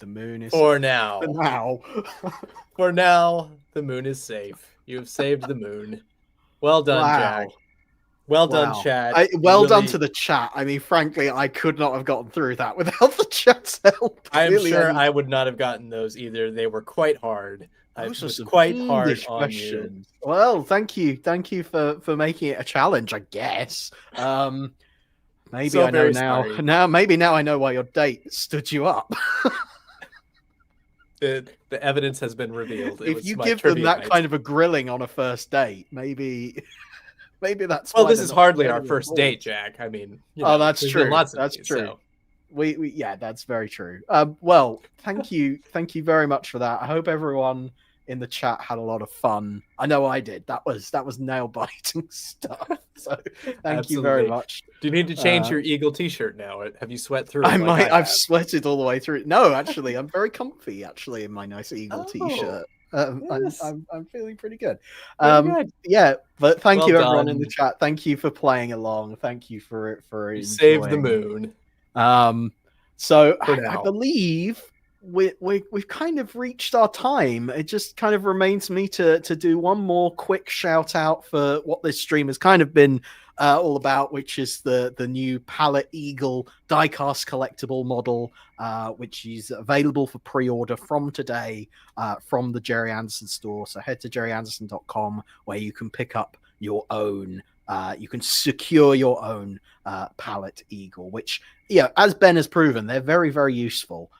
The moon is For now. For now. For now, the moon is safe. You have saved the moon. Well done, Wow. Jack. Well done, chat. Well Really... done to the chat. I mean, frankly, I could not have gotten through that without the chat's help. I'm sure I would not have gotten those either. They were quite hard. I was quite hard on you. Well, thank you for making it a challenge, I guess. Maybe so I know now. Sorry. Now I know why your date stood you up. The evidence has been revealed. If you give them that kind of a grilling on a first date, maybe that's. Well, this is hardly our first date, Jack. I mean, that's true. That's true. So. We that's very true. Well, thank you very much for that. I hope everyone in the chat had a lot of fun. I know I did. That was nail biting stuff. So thank you very much. Do you need to change your Eagle t-shirt now? Have you sweat through it? I've sweated all the way through. No, actually, I'm very comfy actually in my nice Eagle t-shirt. Yes. I'm feeling pretty good. Yeah, but thank you everyone in the chat. Thank you for playing along. Thank you for save the moon. So I believe we've kind of reached our time. It just kind of remains me to do one more quick shout out for what this stream has kind of been all about, which is the new Pallet Eagle diecast collectible model, which is available for pre-order from today from the Gerry Anderson store. So head to gerryanderson.com where you can pick up your own. You can secure your own Pallet Eagle, which, as Ben has proven, they're very, very useful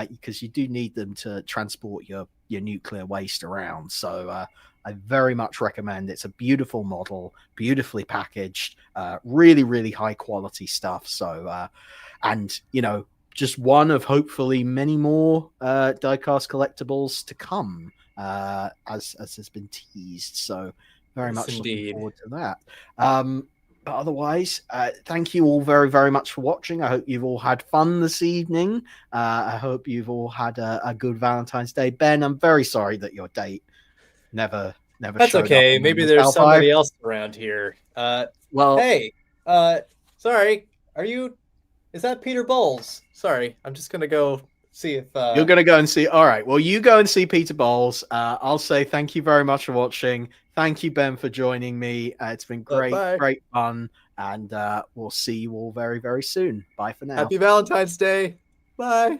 because you do need them to transport your nuclear waste around. So I very much recommend. It's a beautiful model, beautifully packaged, really, really high quality stuff. So, and just one of hopefully many more diecast collectibles to come, as has been teased. So. Very much looking forward to that. But otherwise, thank you all very, very much for watching. I hope you've all had fun this evening. I hope you've all had a good Valentine's Day. Ben, I'm very sorry that your date never That's showed okay. up. Maybe there's somebody else around here. Hey, sorry. Is that Peter Bowles? Sorry, I'm just going to go see if... You're going to go and see... All right, well, you go and see Peter Bowles. I'll say thank you very much for watching. Thank you, Ben, for joining me. It's been great fun. And we'll see you all very, very soon. Bye for now. Happy Valentine's Day. Bye.